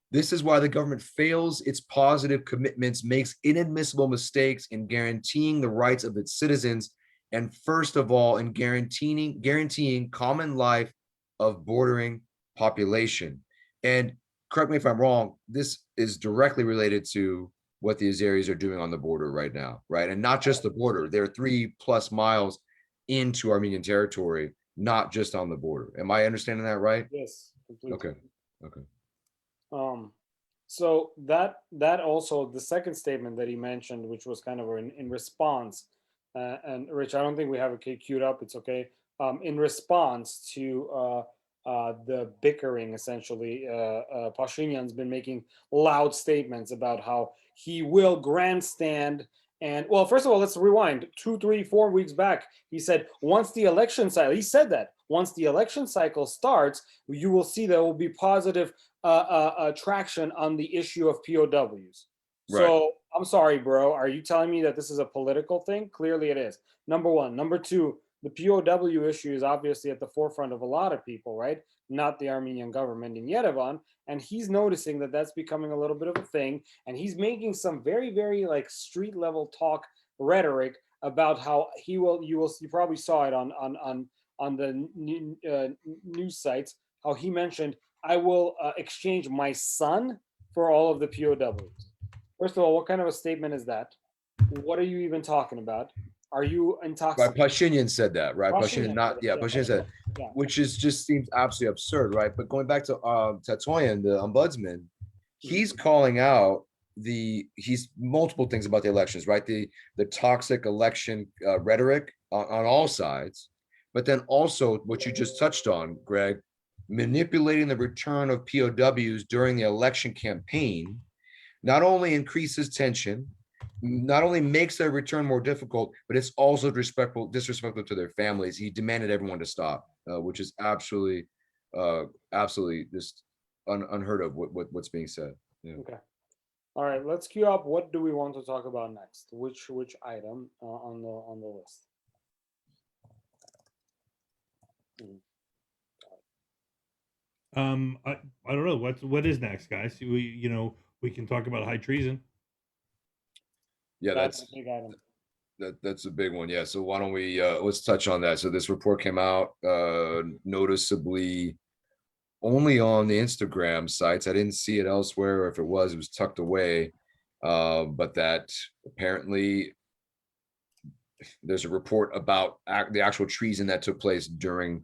Speaker 1: "This is why the government fails its positive commitments, makes inadmissible mistakes in guaranteeing the rights of its citizens, and first of all, in guaranteeing common life of bordering population." And correct me if I'm wrong, this is directly related to what the Azeris are doing on the border right now, right? And not just the border, they're 3+ miles into Armenian territory, not just on the border. Am I understanding that right?
Speaker 2: Yes, completely.
Speaker 1: Okay. Okay.
Speaker 2: So that also the second statement that he mentioned, which was kind of in response, and Rich, I don't think we have it queued up. It's okay. In response to the bickering, essentially, Pashinyan's been making loud statements about how he will grandstand. And well, first of all, let's rewind 2, 3, 4 weeks back. He said once the election cycle, he said that once the election cycle starts, you will see there will be positive traction on the issue of POWs.
Speaker 1: Right.
Speaker 2: So I'm sorry, bro. Are you telling me that this is a political thing? Clearly it is. Number one. Number two, the POW issue is obviously at the forefront of a lot of people, right? Not the Armenian government in Yerevan. And he's noticing that that's becoming a little bit of a thing. And he's making some very, very like street level talk rhetoric about how you probably saw it on the news sites, how he mentioned, I will exchange my son for all of the POWs. First of all, what kind of a statement is that? What are you even talking about? Are you intoxicated?
Speaker 1: Right, Pashinyan said that, right? Pashinyan, Pashinyan said,
Speaker 2: yeah.
Speaker 1: which just seems absolutely absurd, right? But going back to Tatoyan, the ombudsman, he's calling out he's multiple things about the elections, right? The toxic election rhetoric on all sides, but then also what you just touched on, Greg, manipulating the return of POWs during the election campaign not only increases tension, not only makes their return more difficult, but it's also disrespectful to their families. He demanded everyone to stop, which is absolutely just unheard of what's being said. Yeah.
Speaker 2: Okay. All right, let's queue up. What do we want to talk about next? Which item on the list?
Speaker 3: I don't know what is next, guys. We can talk about high treason.
Speaker 1: Yeah,
Speaker 2: that's a big item.
Speaker 1: That's a big one. Yeah. So why don't we let's touch on that. So this report came out noticeably only on the Instagram sites. I didn't see it elsewhere, or if it was tucked away. But that apparently there's a report about the actual treason that took place during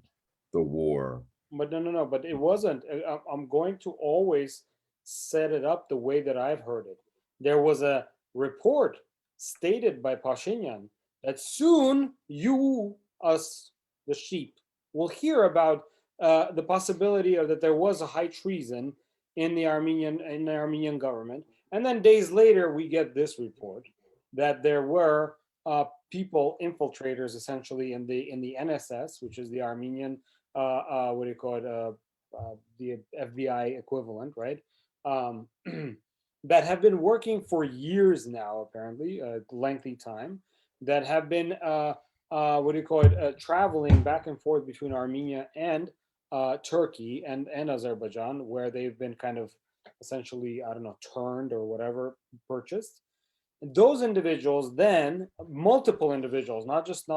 Speaker 1: the war.
Speaker 2: But no, but it wasn't. I'm going to always set it up the way that I've heard it. There was a report stated by Pashinyan that soon you, us, the sheep, will hear about the possibility of that there was a high treason in the Armenian government. And then days later, we get this report that there were people, infiltrators, essentially in the NSS, which is the Armenian what do you call it? The FBI equivalent, right? That have been working for years now, apparently, a lengthy time, that have been what do you call it? Traveling back and forth between Armenia and Turkey and Azerbaijan, where they've been kind of essentially, I don't know, turned or whatever, purchased. Those individuals then, multiple individuals, not just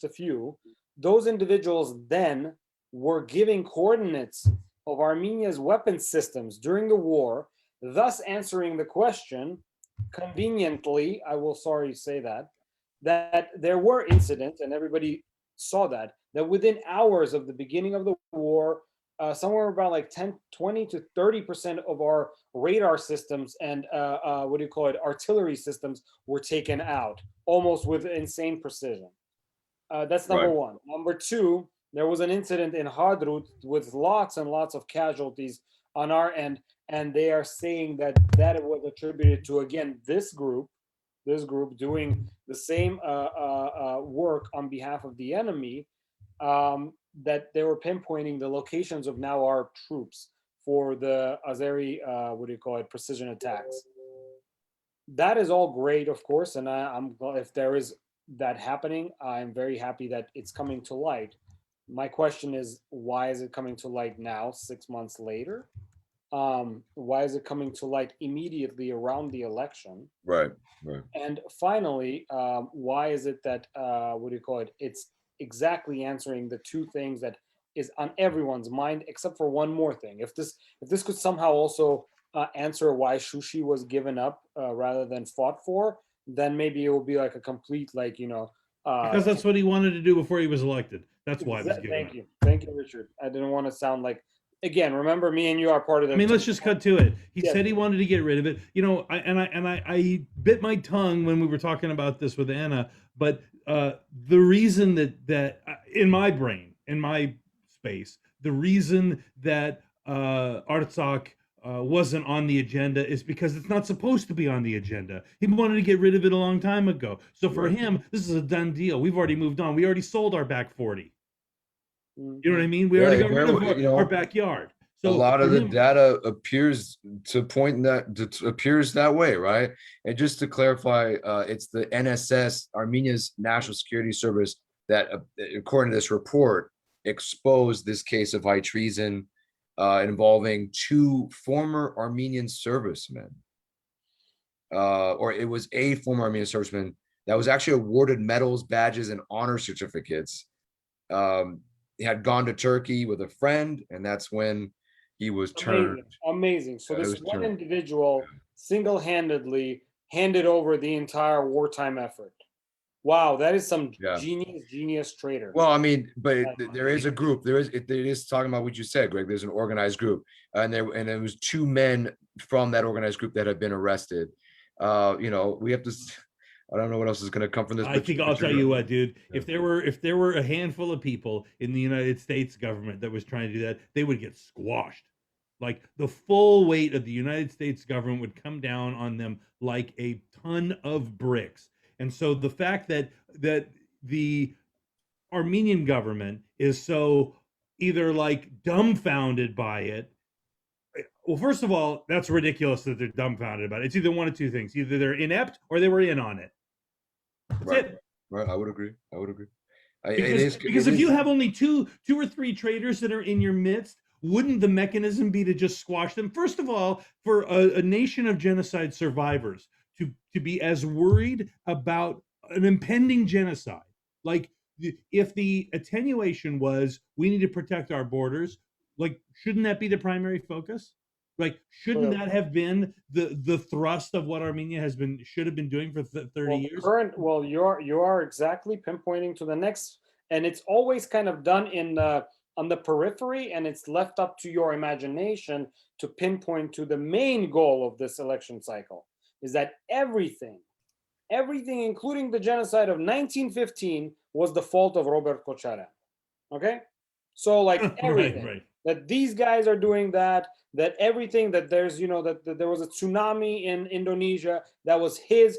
Speaker 2: a few, those individuals then were giving coordinates of Armenia's weapon systems during the war thus answering the question conveniently, I will sorry say that there were incidents, and everybody saw that within hours of the beginning of the war, somewhere about like 20 to 30% of our radar systems and artillery systems were taken out, almost with insane precision. That's number
Speaker 1: Right.
Speaker 2: one. Number two, there was an incident in Hadrut with lots and lots of casualties on our end, and they are saying that it was attributed to, again, this group doing the same work on behalf of the enemy, that they were pinpointing the locations of now our troops for the Azeri, precision attacks. That is all great, of course, and I'm if there is that happening, I'm very happy that it's coming to light. My question is, why is it coming to light now, 6 months later? Why is it coming to light immediately around the election?
Speaker 1: Right.
Speaker 2: And finally, why is it that it's exactly answering the two things that is on everyone's mind, except for one more thing. If this could somehow also answer why Shushi was given up rather than fought for, then maybe it will be like a complete,
Speaker 3: because that's what he wanted to do before he was elected. That's why it was given up.
Speaker 2: Thank you, Richard. I didn't want to sound like, again, remember, me and you are part of the.
Speaker 3: I mean, let's just cut to it. He said he wanted to get rid of it. I bit my tongue when we were talking about this with Anna, but the reason that in my brain, in my space, the reason that Artsakh wasn't on the agenda is because it's not supposed to be on the agenda. He wanted to get rid of it a long time ago. So for him, this is a done deal. We've already moved on. We already sold our back 40. You know what I mean? We already got rid of our backyard. So
Speaker 1: a lot of the data appears to point that appears that way, right? And just to clarify, it's the NSS, Armenia's National Security Service, that, according to this report, exposed this case of high treason involving 2 former Armenian servicemen, or it was a former Armenian serviceman that was actually awarded medals, badges, and honor certificates. He had gone to Turkey with a friend, and that's when he was turned.
Speaker 2: Amazing. So this one individual single-handedly handed over the entire wartime effort. Wow, that is some genius traitor.
Speaker 1: Well, I mean, but there is a group. It is talking about what you said, Greg. There's an organized group, and there was 2 men from that organized group that have been arrested. We have to. I don't know what else is going to come from this.
Speaker 3: I think I'll tell you what, dude. If there were a handful of people in the United States government that was trying to do that, they would get squashed. Like the full weight of the United States government would come down on them like a ton of bricks. And so the fact that the Armenian government is so either like dumbfounded by it. Well, first of all, that's ridiculous that they're dumbfounded about it. It's either one of two things: either they're inept or they were in on it.
Speaker 1: Right. I would agree.
Speaker 3: Because if you have only two or three traitors that are in your midst, wouldn't the mechanism be to just squash them? First of all, for a nation of genocide survivors to be as worried about an impending genocide, like if the attenuation was we need to protect our borders, like shouldn't that be the primary focus? Like, shouldn't that have been the thrust of what Armenia should have been doing for 30 years?
Speaker 2: You are exactly pinpointing to the next, and it's always kind of done on the periphery, and it's left up to your imagination to pinpoint to the main goal of this election cycle, is that everything, including the genocide of 1915, was the fault of Robert Kocharan. Okay? So like everything.
Speaker 3: Right.
Speaker 2: That these guys are doing that everything, that there's, that there was a tsunami in Indonesia, that was his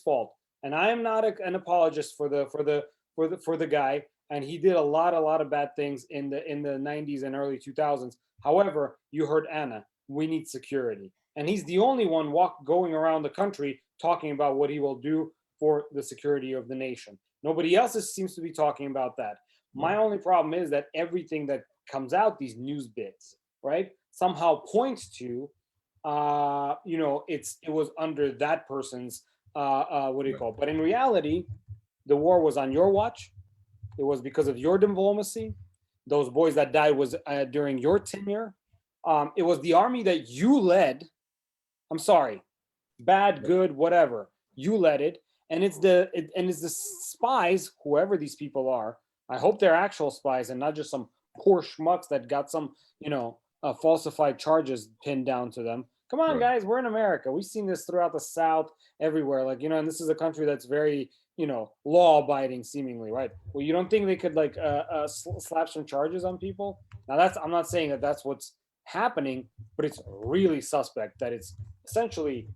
Speaker 2: fault. And I am not an apologist for the guy, and he did a lot of bad things in the 90s and early 2000s. However, you heard Anna, we need security. And he's the only one going around the country talking about what he will do for the security of the nation. Nobody else seems to be talking about that. My only problem is that everything that comes out, these news bits, right, somehow points to, it was under that person's, But in reality, the war was on your watch. It was because of your diplomacy. Those boys that died was during your tenure. It was the army that you led. I'm sorry, bad, good, whatever. You led it, and it's the spies, whoever these people are. I hope they're actual spies and not just some poor schmucks that got some, falsified charges pinned down to them. Come on,
Speaker 1: Right.
Speaker 2: guys, we're in America. We've seen this throughout the South, everywhere. Like, and this is a country that's very, law abiding, seemingly, right? Well, you don't think they could slap some charges on people? Now, I'm not saying that that's what's happening, but it's really suspect that it's essentially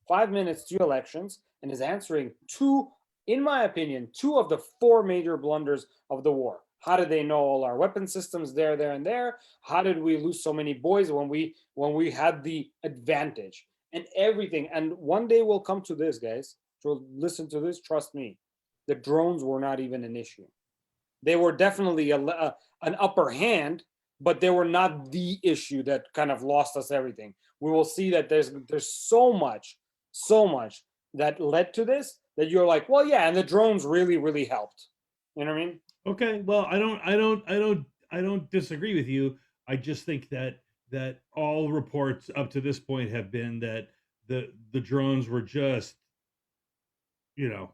Speaker 2: 5 minutes to elections and is answering in my opinion, two of the four major blunders of the war. How did they know all our weapon systems there, and there? How did we lose so many boys when we had the advantage and everything? And one day we'll come to this, guys. So listen to this. Trust me, the drones were not even an issue. They were definitely an upper hand, but they were not the issue that kind of lost us everything. We will see that there's so much that led to this that you're like, well, yeah, and the drones really, really helped. You know what I mean?
Speaker 3: Okay, well, I don't disagree with you. I just think that all reports up to this point have been that the drones were just,
Speaker 1: At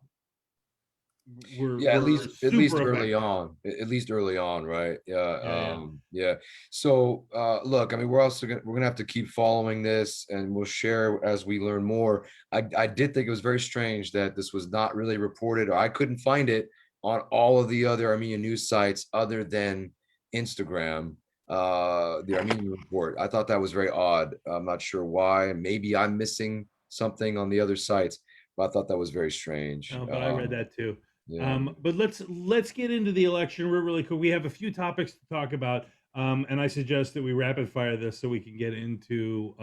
Speaker 1: least early
Speaker 3: effective.
Speaker 1: on, at least early on, right?
Speaker 3: Yeah.
Speaker 1: Yeah. So look, I mean, we're gonna have to keep following this, and we'll share as we learn more. I did think it was very strange that this was not really reported, or I couldn't find it on all of the other Armenian news sites other than Instagram, the Armenian report. I thought that was very odd. I'm not sure why. Maybe I'm missing something on the other sites, but I thought that was very strange.
Speaker 3: But I read that too.
Speaker 1: Yeah.
Speaker 3: But let's get into the election. We're really cool. We have a few topics to talk about, and I suggest that we rapid fire this so we can get into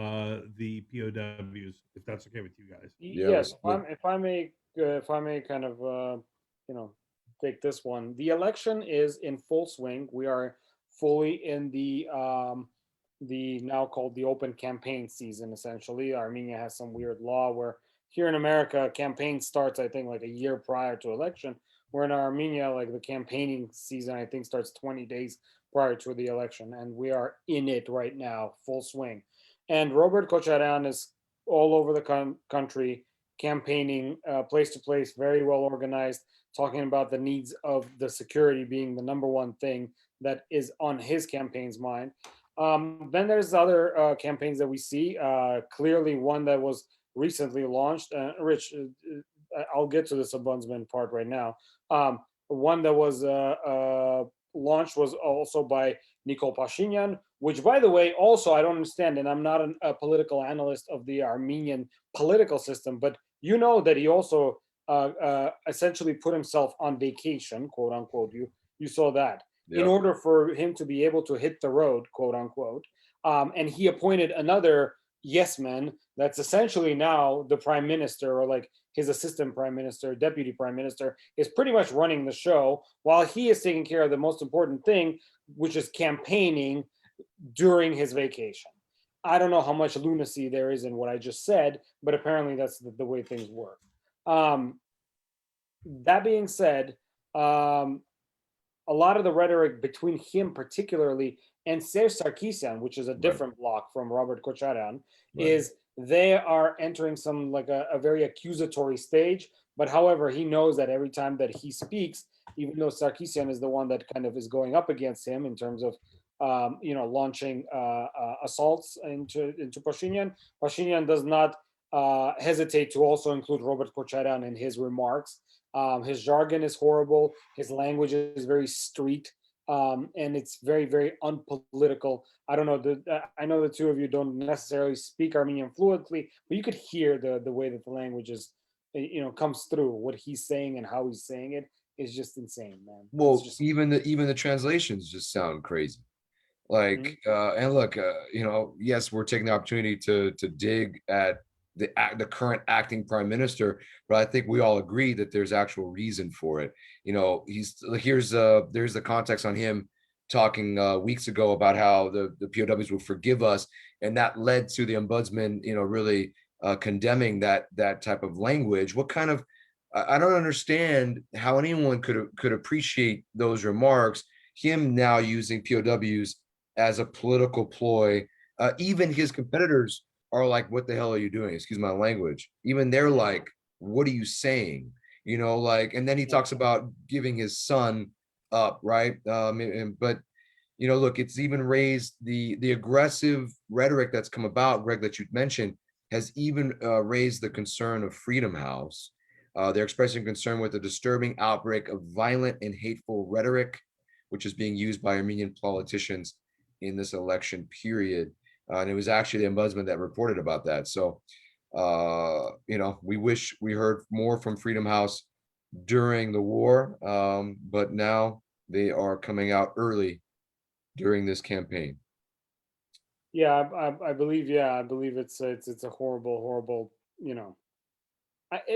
Speaker 3: the POWs, if that's okay with you guys.
Speaker 1: Yeah,
Speaker 2: Yes, if I may kind of take this one. The election is in full swing. We are fully in the now called the open campaign season. Essentially, Armenia has some weird law where here in America, campaign starts, I think, like a year prior to election. Where in Armenia, like the campaigning season, I think, starts 20 days prior to the election, and we are in it right now, full swing. And Robert Kocharan is all over the country campaigning, place to place, very well organized, talking about the needs of the security being the number one thing that is on his campaign's mind. Then there's other campaigns that we see. Clearly, one that was recently launched. Rich, I'll get to this ombudsman part right now. One that was launched was also by Nikol Pashinyan, which, by the way, also I don't understand, and I'm not a political analyst of the Armenian political system, but you know that he also essentially put himself on vacation, quote unquote. You saw that.
Speaker 1: Yeah.
Speaker 2: In order for him to be able to hit the road, quote unquote, and he appointed another yes man that's essentially now the prime minister, or like his assistant prime minister, deputy prime minister, is pretty much running the show while he is taking care of the most important thing, which is campaigning during his vacation. I don't know how much lunacy there is in what I just said, but apparently that's the way things work. That being said, a lot of the rhetoric between him particularly and Serge Sarkisian, which is a different block from Robert Kocharan, is they are entering some like a very accusatory stage. But however, he knows that every time that he speaks, even though Sarkisian is the one that kind of is going up against him in terms of launching assaults into Pashinyan, Pashinyan does not hesitate to also include Robert Kocharan in his remarks. His jargon is horrible. His language is very street, and it's very, very unpolitical. I don't know. I know the two of you don't necessarily speak Armenian fluently, but you could hear the way that the language is, comes through. What he's saying and how he's saying it is just insane, man.
Speaker 1: Well,
Speaker 2: Just,
Speaker 1: even the translations just sound crazy. Like, and look, yes, we're taking the opportunity to dig at the current acting prime minister, but I think we all agree that there's actual reason for it. There's the context on him talking weeks ago about how the POWs will forgive us, and that led to the ombudsman, really condemning that type of language. What kind of, I don't understand how anyone could appreciate those remarks. Him now using POWs as a political ploy Even his competitors are like, what the hell are you doing? Excuse my language. Even they're like, what are you saying? You know, like, and then he talks about giving his son up, right? But you know, look, it's even raised the aggressive rhetoric that's come about, Greg, that you mentioned, has even raised the concern of Freedom House. They're expressing concern with the disturbing outbreak of violent and hateful rhetoric, which is being used by Armenian politicians in this election period. And it was actually the ombudsman that reported about that. So, you know, we wish we heard more from Freedom House during the war, but now they are coming out early during this campaign.
Speaker 2: Yeah, I believe. Yeah, I believe it's a horrible. You know,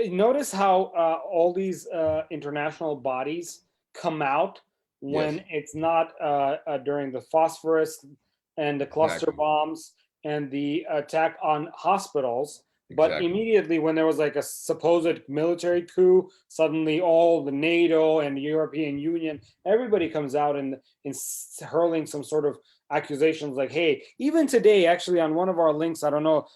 Speaker 2: notice how all these international bodies come out when
Speaker 1: Yes.
Speaker 2: it's not during the phosphorus and the cluster
Speaker 1: Exactly.
Speaker 2: bombs and the attack on hospitals. But
Speaker 1: Exactly.
Speaker 2: immediately when there was like a supposed military coup, suddenly all the NATO and the European Union, everybody comes out and hurling some sort of accusations like, hey, even today, actually on one of our links, I don't know,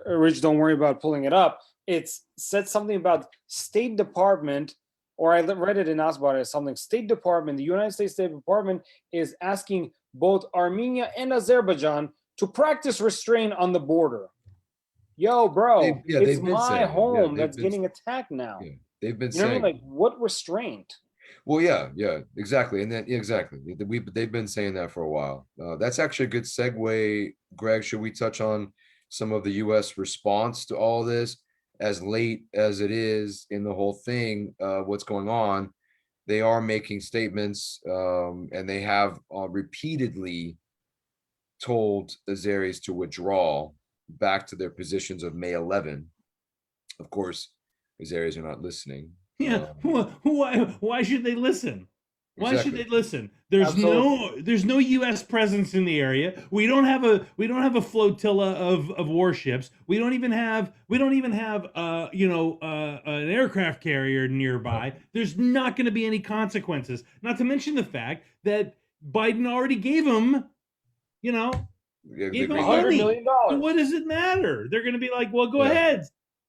Speaker 2: Rich, don't worry about pulling it up. It's said something about State Department, or I read it in Asbar as something. State Department, the United States State Department is asking both Armenia and Azerbaijan to practice restraint on the border. Yo, bro, it's
Speaker 1: They've been
Speaker 2: my
Speaker 1: saying it. Yeah,
Speaker 2: home that's getting attacked now.
Speaker 1: yeah, they've been
Speaker 2: You know what I mean?
Speaker 1: saying.
Speaker 2: Like, what restraint?
Speaker 1: Well, yeah, exactly, and then exactly, they've been saying that for a while. That's actually a good segue, Greg. Should we touch on some of the U.S. response to all this? As late as it is in the whole thing, what's going on? They are making statements, and they have repeatedly told the Azeris to withdraw back to their positions of May 11. Of course, Azeris are not listening.
Speaker 3: Yeah. Why should they listen? Why should
Speaker 1: Exactly.
Speaker 3: they listen? There's no U.S. presence in the area. We don't have a flotilla of warships. We don't even have an aircraft carrier nearby. There's not going to be any consequences. Not to mention the fact that Biden already gave them, gave them
Speaker 2: $100
Speaker 3: money.
Speaker 2: million.
Speaker 3: So what does it matter? They're going to be like, well, go
Speaker 1: Yeah.
Speaker 3: ahead,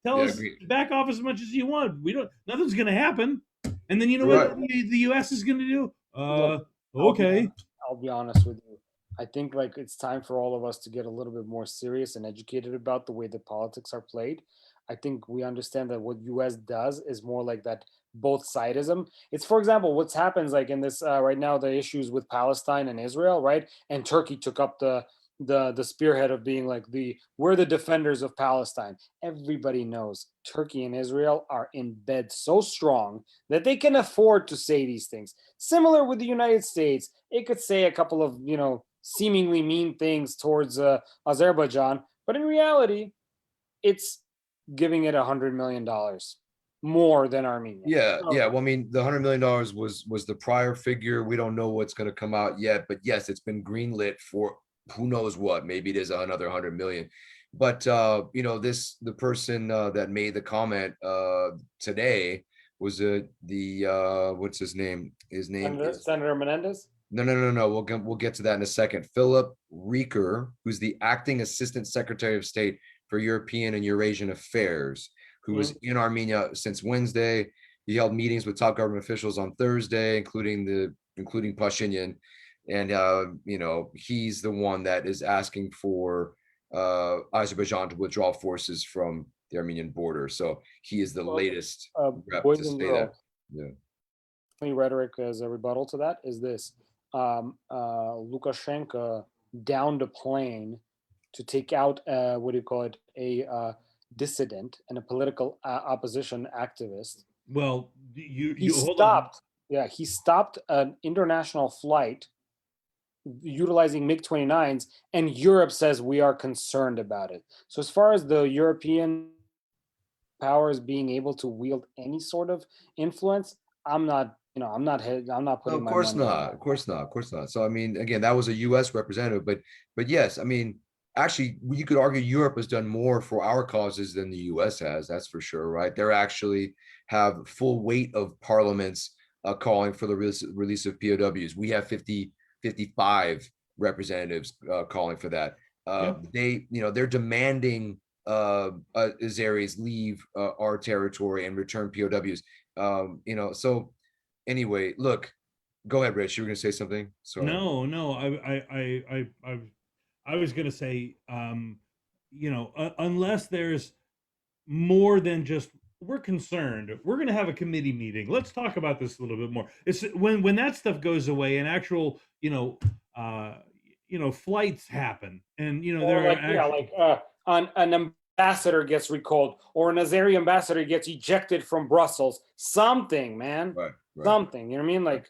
Speaker 3: tell
Speaker 1: Yeah,
Speaker 3: us, back off as much as you want. Nothing's going to happen. And then you know
Speaker 1: Right.
Speaker 3: what the U.S. is going to do?
Speaker 2: Look,
Speaker 3: Okay.
Speaker 2: I'll be honest with you. I think like it's time for all of us to get a little bit more serious and educated about the way that politics are played. I think we understand that what U.S. does is more like that both sidism. It's, for example, what's happens like in this right now, the issues with Palestine and Israel, right? And Turkey took up the spearhead of being like we're the defenders of Palestine. Everybody knows Turkey and Israel are in bed so strong that they can afford to say these things. Similar with the United States, it could say a couple of seemingly mean things towards Azerbaijan, but in reality, it's giving it $100 million more than Armenia.
Speaker 1: Yeah. Well, I mean, the $100 million was the prior figure. We don't know what's going to come out yet, but yes, it's been greenlit for who knows what. Maybe it is another 100 million. But the person that made the comment today was what's his name? His name is
Speaker 2: Senator Menendez.
Speaker 1: No. We'll get to that in a second. Philip Rieker, who's the acting assistant secretary of state for European and Eurasian affairs, who was in Armenia since Wednesday. He held meetings with top government officials on Thursday, including Pashinyan. And he's the one that is asking for Azerbaijan to withdraw forces from the Armenian border. So he is the latest rep to say that. Yeah.
Speaker 2: Rhetoric as a rebuttal to that is this: Lukashenko downed a plane to take out a dissident and a political opposition activist.
Speaker 3: Well,
Speaker 2: he stopped. Yeah, he stopped an international flight utilizing MiG-29s, and Europe says we are concerned about it. So as far as the European powers being able to wield any sort of influence, I'm not putting my money on that.
Speaker 1: Of course not. So I mean, again, that was a U.S. representative, but yes, I mean, actually, you could argue Europe has done more for our causes than the U.S. has. That's for sure, right? They're actually have full weight of parliaments calling for the release of POWs. We have 55 representatives calling for that. They, they're demanding Azeris leave our territory and return POWs. So anyway, look, go ahead, Rich. You were gonna say something. Sorry.
Speaker 3: No. I was gonna say, unless there's more than just we're concerned, we're going to have a committee meeting, let's talk about this a little bit more. It's when that stuff goes away and actual flights happen, and there
Speaker 2: like,
Speaker 3: are actually,
Speaker 2: an ambassador gets recalled, or an Azeri ambassador gets ejected from Brussels, something, man.
Speaker 1: Right.
Speaker 2: Something, you know what I mean? Like,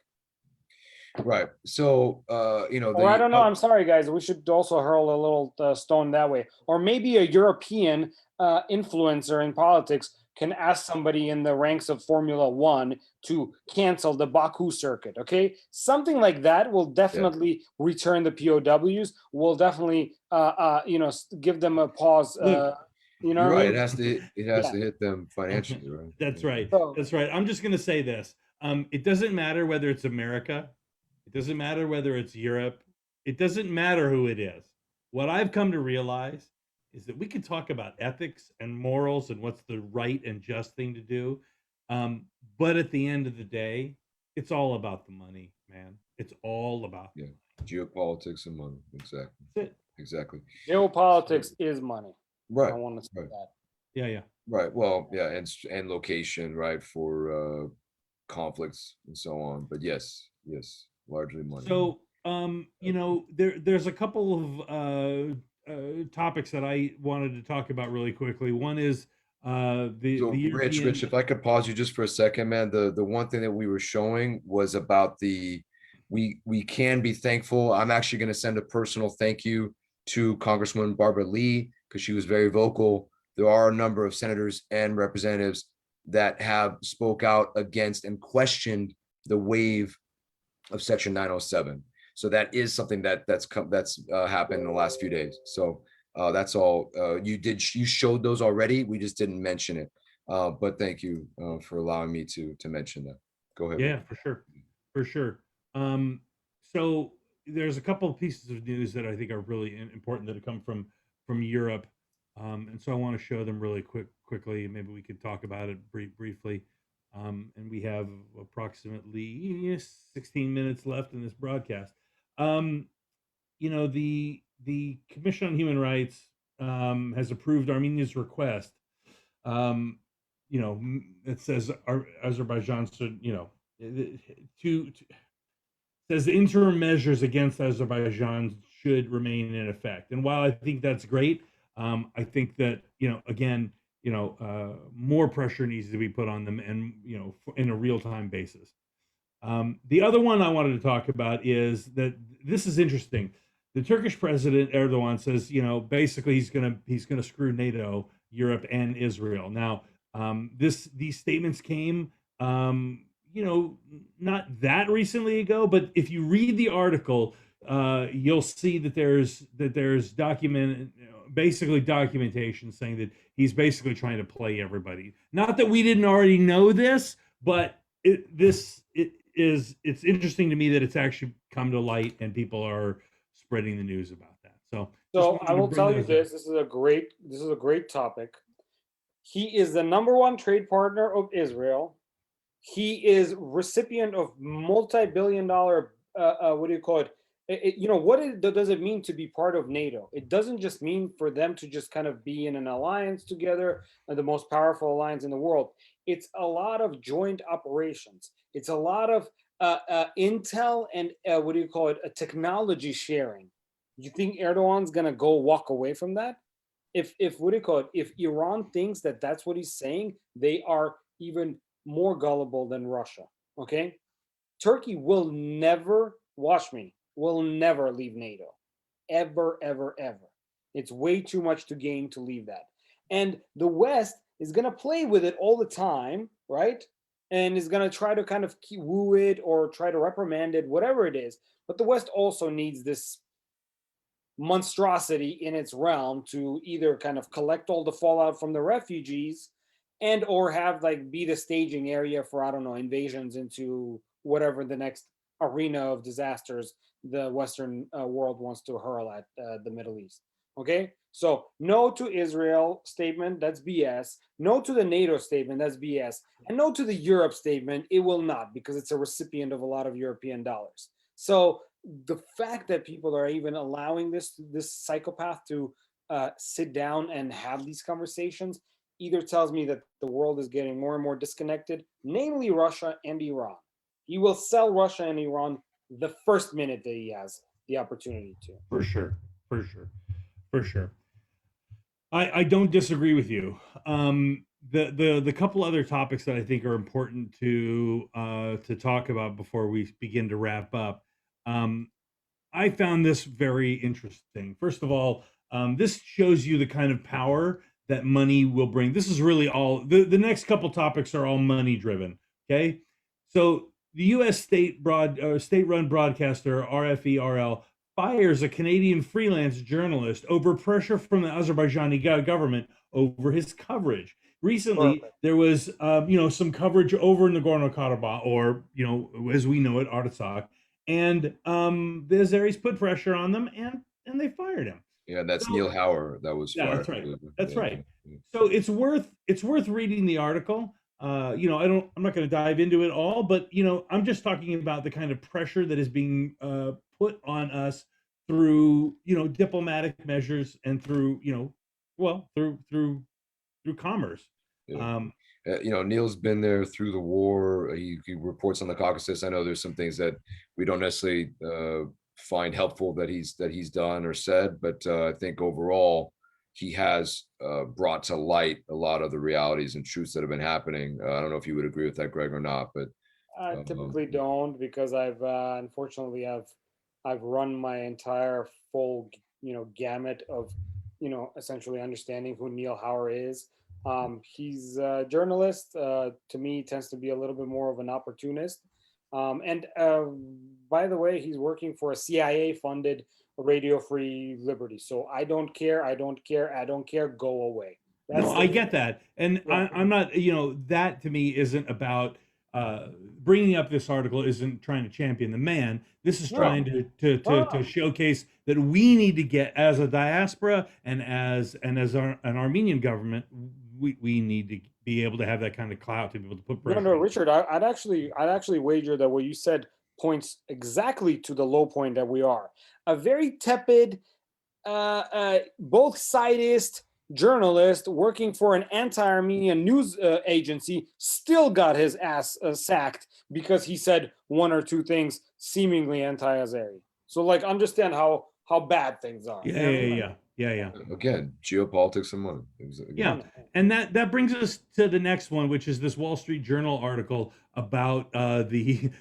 Speaker 1: right. So
Speaker 2: or I don't know, I'm sorry guys, we should also hurl a little stone that way. Or maybe a European influencer in politics can ask somebody in the ranks of Formula One to cancel the Baku circuit. Okay, something like that will definitely return the POWs. Will definitely give them a pause.
Speaker 1: You're right. It has to hit them financially, right?
Speaker 3: That's right.
Speaker 2: So,
Speaker 3: That's right. I'm just going to say this. It doesn't matter whether it's America. It doesn't matter whether it's Europe. It doesn't matter who it is. What I've come to realize is that we can talk about ethics and morals and what's the right and just thing to do. But at the end of the day, it's all about the money, man. It's all about
Speaker 1: geopolitics and money. Exactly.
Speaker 3: That's it.
Speaker 1: Exactly.
Speaker 2: Geopolitics is money.
Speaker 1: Right.
Speaker 2: I want to say that.
Speaker 3: Yeah.
Speaker 1: Right. Well, yeah, and location, right, for conflicts and so on. But yes, largely money.
Speaker 3: So there's a couple of topics that I wanted to talk about really quickly. One is the European...
Speaker 1: Rich, if I could pause you just for a second, man. The one thing that we were showing was about we can be thankful. I'm actually going to send a personal thank you to Congresswoman Barbara Lee, because she was very vocal. There are a number of senators and representatives that have spoke out against and questioned the waive of Section 907. So that is something that's happened in the last few days. So that's all. You showed those already. We just didn't mention it. But thank you for allowing me to mention that. Go ahead.
Speaker 3: Yeah, for sure. So there's a couple of pieces of news that I think are really important that have come from Europe. And so I want to show them really quickly. Maybe we could talk about it briefly. And we have approximately 16 minutes left in this broadcast. The Commission on Human Rights has approved Armenia's request. It says Azerbaijan should, says interim measures against Azerbaijan should remain in effect. And while I think that's great, I think that, more pressure needs to be put on them, and, in a real-time basis. The other one I wanted to talk about is that this is interesting. The Turkish president Erdogan says, basically he's gonna screw NATO, Europe, and Israel. Now, these statements came, not that recently ago, but if you read the article, you'll see that there's documentation saying that he's basically trying to play everybody. Not that we didn't already know this, but it's interesting to me that it's actually come to light and people are spreading the news about that. So
Speaker 2: I will tell you this. This is a great topic. He is the #1 trade partner of Israel. He is recipient of multi-billion-dollar what do you call it? What does it mean to be part of NATO? It doesn't just mean for them to just kind of be in an alliance together, the most powerful alliance in the world. It's a lot of joint operations. It's a lot of intel and technology sharing. You think Erdogan's gonna go walk away from that? If Iran thinks that that's what he's saying, they are even more gullible than Russia. Okay, Turkey will never, watch me, will never leave NATO, ever. It's way too much to gain to leave that, and the West is gonna play with it all the time, right? And is gonna try to kind of woo it or try to reprimand it, whatever it is. But the West also needs this monstrosity in its realm to either kind of collect all the fallout from the refugees and or have be the staging area for, I don't know, invasions into whatever the next arena of disasters the Western world wants to hurl at the Middle East. Okay, so no to Israel statement, that's BS. No to the NATO statement, that's BS. And no to the Europe statement, it will not, because it's a recipient of a lot of European dollars. So the fact that people are even allowing this psychopath to sit down and have these conversations either tells me that the world is getting more and more disconnected, namely Russia and Iran. He will sell Russia and Iran the first minute that he has the opportunity to.
Speaker 3: For sure, for sure, for sure. I don't disagree with you. The couple other topics that I think are important to talk about before we begin to wrap up. I found this very interesting. First of all, this shows you the kind of power that money will bring. This is really all the next couple topics are all money driven. Okay, so the U.S. state-run broadcaster RFE-RL fires a Canadian freelance journalist over pressure from the Azerbaijani government over his coverage. Recently,
Speaker 2: Perfect.
Speaker 3: there was, some coverage over Nagorno-Karabakh, or, as we know it, Artsakh, and the Azeris put pressure on them, and they fired him.
Speaker 1: Yeah, that's
Speaker 3: So-
Speaker 1: Neil Hauer that was
Speaker 3: Yeah,
Speaker 1: fired.
Speaker 3: that's right. That's
Speaker 1: Yeah,
Speaker 3: right.
Speaker 1: yeah.
Speaker 3: So it's worth reading the article. I'm not going to dive into it all, but I'm just talking about the kind of pressure that is being put on us through diplomatic measures and through through commerce.
Speaker 1: Yeah. Neil's been there through the war. He reports on the Caucasus. I know there's some things that we don't necessarily find helpful that he's done or said, but I think overall he has brought to light a lot of the realities and truths that have been happening. I don't know if you would agree with that, Greg, or not, but
Speaker 2: I typically don't, because I've unfortunately I've run my entire full gamut of essentially understanding who Neil Hauer is. He's a journalist. To me, tends to be a little bit more of an opportunist. And by the way, he's working for a CIA-funded Radio Free Liberty. So I don't care. I don't care. I don't care. Go away.
Speaker 3: No, I get that, and
Speaker 2: Yeah.
Speaker 3: I'm not. That to me isn't about bringing up this article. Isn't trying to champion the man. This is
Speaker 2: No.
Speaker 3: trying to showcase that we need to get, as a diaspora and as an Armenian government, we need to be able to have that kind of clout to be able to put pressure.
Speaker 2: No, Richard, I'd actually wager that what you said points exactly to the low point that we are. A very tepid, both sidist journalist working for an anti-Armenian news agency still got his ass sacked because he said one or two things seemingly anti-Azeri. So, understand how bad things are.
Speaker 3: Yeah.
Speaker 1: again, geopolitics and money.
Speaker 3: Yeah, and that brings us to the next one, which is this Wall Street Journal article about the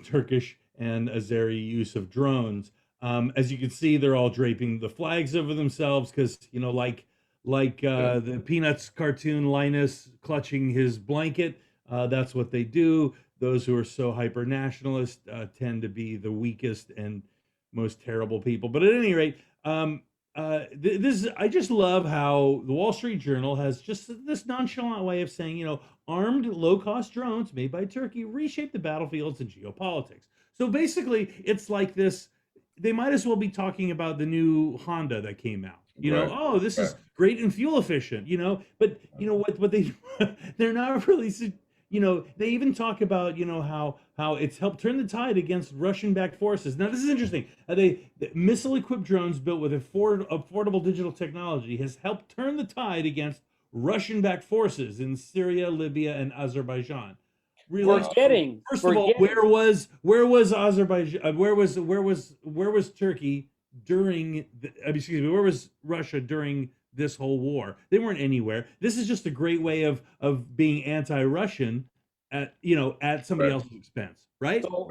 Speaker 3: Turkish and Azeri use of drones. As you can see, they're all draping the flags over themselves because the Peanuts cartoon Linus clutching his blanket. That's what they do. Those who are so hyper nationalist tend to be the weakest and most terrible people. But at any rate, I just love how the Wall Street Journal has just this nonchalant way of saying, armed low-cost drones made by Turkey reshape the battlefields and geopolitics. So basically, it's like this. They might as well be talking about the new Honda that came out.
Speaker 1: Right.
Speaker 3: This is great and fuel efficient. But what they're not really. They even talk about how it's helped turn the tide against Russian-backed forces. Now this is interesting. The missile-equipped drones built with affordable digital technology has helped turn the tide against Russian-backed forces in Syria, Libya, and Azerbaijan. Really? First of all, where was Azerbaijan? Where was Turkey during? Where was Russia during this whole war? They weren't anywhere. This is just a great way of being anti-Russian at somebody else's expense, right?
Speaker 2: So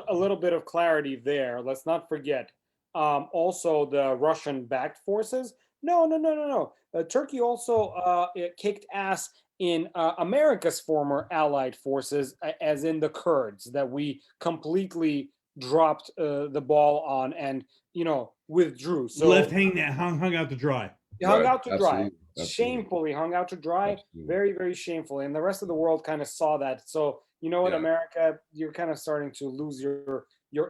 Speaker 2: a little bit of clarity there. Let's not forget. Also, the Russian-backed forces. No. Turkey also kicked ass in America's former allied forces, as in the Kurds, that we completely dropped the ball on and withdrew. So
Speaker 3: left hung out to dry.
Speaker 2: Hung out to dry.
Speaker 1: Absolutely.
Speaker 2: Shamefully hung out to dry.
Speaker 1: Absolutely.
Speaker 2: Very, very shamefully. And the rest of the world kind of saw that. So
Speaker 1: Yeah.
Speaker 2: America, you're kind of starting to lose your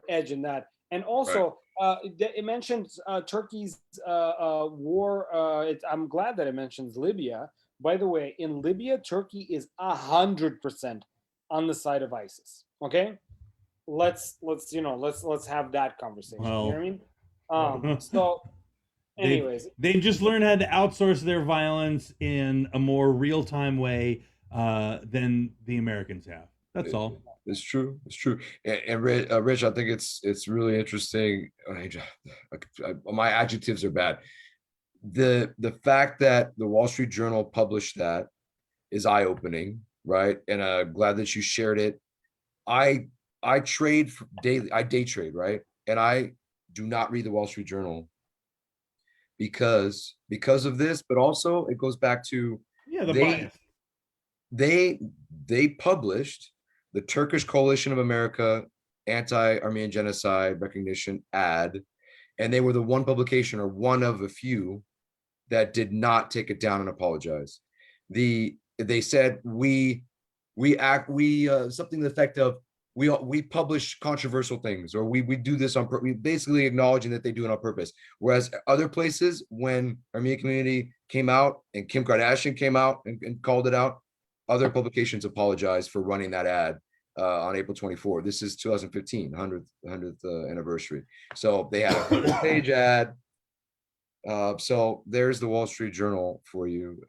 Speaker 2: edge in that. And also, it mentions Turkey's war. I'm glad that it mentions Libya. By the way, in Libya, Turkey is 100% on the side of ISIS. Okay, let's have that conversation. You know what I mean? So, anyways,
Speaker 3: they've just learned how to outsource their violence in a more real-time way than the Americans have. That's all.
Speaker 1: It's true. It's true. And Rich, I think it's really interesting. My adjectives are bad. The fact that the Wall Street Journal published that is eye-opening, right? And glad that you shared it. I trade daily. I day trade, right? And I do not read the Wall Street Journal because of this, but also it goes back to
Speaker 3: the bias.
Speaker 1: They published the Turkish Coalition of America Anti-Armenian Genocide Recognition ad, and they were the one publication, or one of a few, that did not take it down and apologize. They said we something to the effect of we publish controversial things, or we do this on purpose. We basically acknowledging that they do it on purpose. Whereas other places, when Armenian community came out and Kim Kardashian came out and called it out, other publications apologized for running that ad on April 24. This is 2015, 100th anniversary. So they had a full-page ad. So there's the Wall Street Journal for you.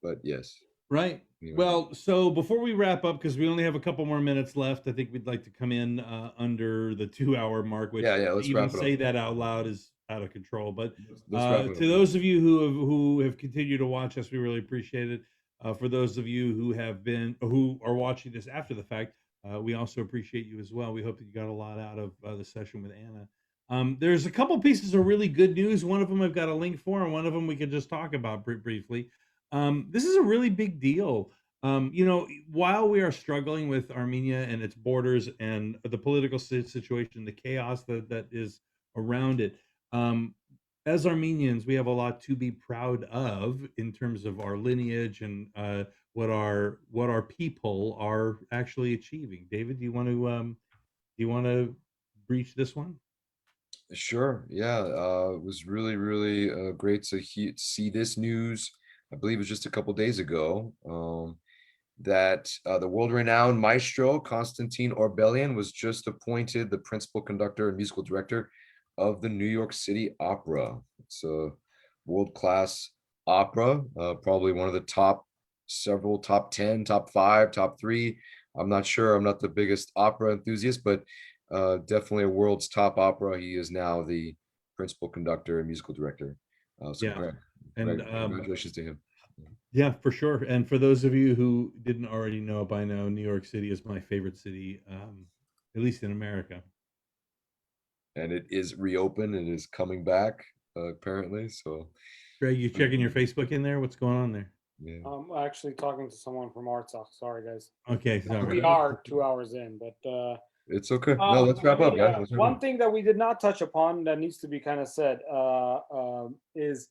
Speaker 1: But yes.
Speaker 3: Right. Anyway. Well, so before we wrap up, because we only have a couple more minutes left, I think we'd like to come in under the 2-hour mark, which
Speaker 1: let's
Speaker 3: even
Speaker 1: wrap it
Speaker 3: say
Speaker 1: up.
Speaker 3: that out loud is out of control. But
Speaker 1: to
Speaker 3: those of you who have continued to watch us, we really appreciate it. For those of you who are watching this after the fact, we also appreciate you as well. We hope that you got a lot out of the session with Anna. There's a couple pieces of really good news. One of them I've got a link for, and one of them we could just talk about briefly. This is a really big deal. While we are struggling with Armenia and its borders and the political situation, the chaos that is around it, as Armenians, we have a lot to be proud of in terms of our lineage and what our people are actually achieving. David, do you want to breach this one?
Speaker 1: Sure. Yeah. It was really, really great to see this news. I believe it was just a couple days ago that the world-renowned maestro Konstantin Orbelian was just appointed the principal conductor and musical director of the New York City Opera. It's a world-class opera, probably one of the several top 10, top 5, top 3. I'm not sure. I'm not the biggest opera enthusiast, but definitely a world's top opera. He is now the principal conductor and musical director. Congratulations to him.
Speaker 3: Yeah, for sure. And for those of you who didn't already know by now, New York City is my favorite city, at least in America.
Speaker 1: And it is reopened and is coming back apparently. So,
Speaker 3: Greg, you checking your Facebook in there? What's going on there?
Speaker 1: Yeah.
Speaker 2: I'm actually talking to someone from Artsakh. Sorry, guys.
Speaker 3: Okay, sorry.
Speaker 2: We are 2 hours in, but
Speaker 1: it's okay. No, let's wrap up, guys.
Speaker 2: One thing that we did not touch upon that needs to be kind of said is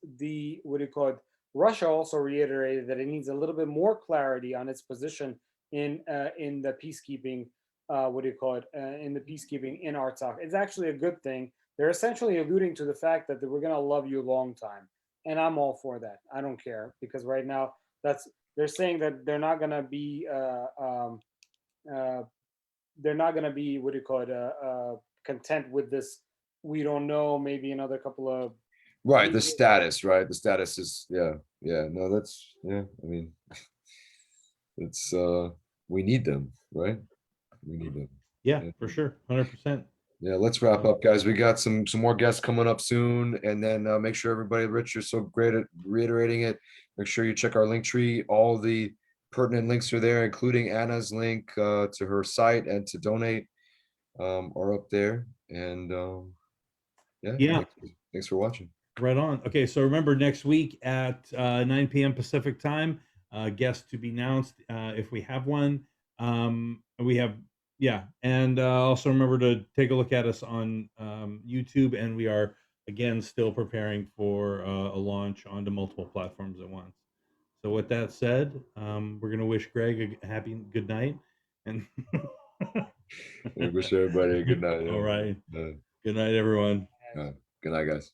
Speaker 2: Russia also reiterated that it needs a little bit more clarity on its position in the peacekeeping. In the peacekeeping in Artsakh. It's actually a good thing. They're essentially alluding to the fact that we're going to love you a long time, and I'm all for that. I don't care, because right now they're saying that they're not going to be content with this. We don't know, maybe another couple of
Speaker 1: the status, right? The status is no, that's I mean, it's we need them, right? We need them.
Speaker 3: Yeah, for sure. 100%.
Speaker 1: Yeah, let's wrap up, guys. We got some more guests coming up soon, and then make sure everybody, Rich, you're so great at reiterating it. Make sure you check our link tree. All the pertinent links are there, including Anna's link to her site and to donate are up there. And thanks for watching.
Speaker 3: Right on. Okay, so remember, next week at 9 p.m. Pacific time, guest to be announced if we have one. And also remember to take a look at us on YouTube, and we are again still preparing for a launch onto multiple platforms at once. So with that said, we're gonna wish Greg a happy good night, and
Speaker 1: wish everybody a good night.
Speaker 3: All right. Good night, everyone.
Speaker 1: Good night, guys.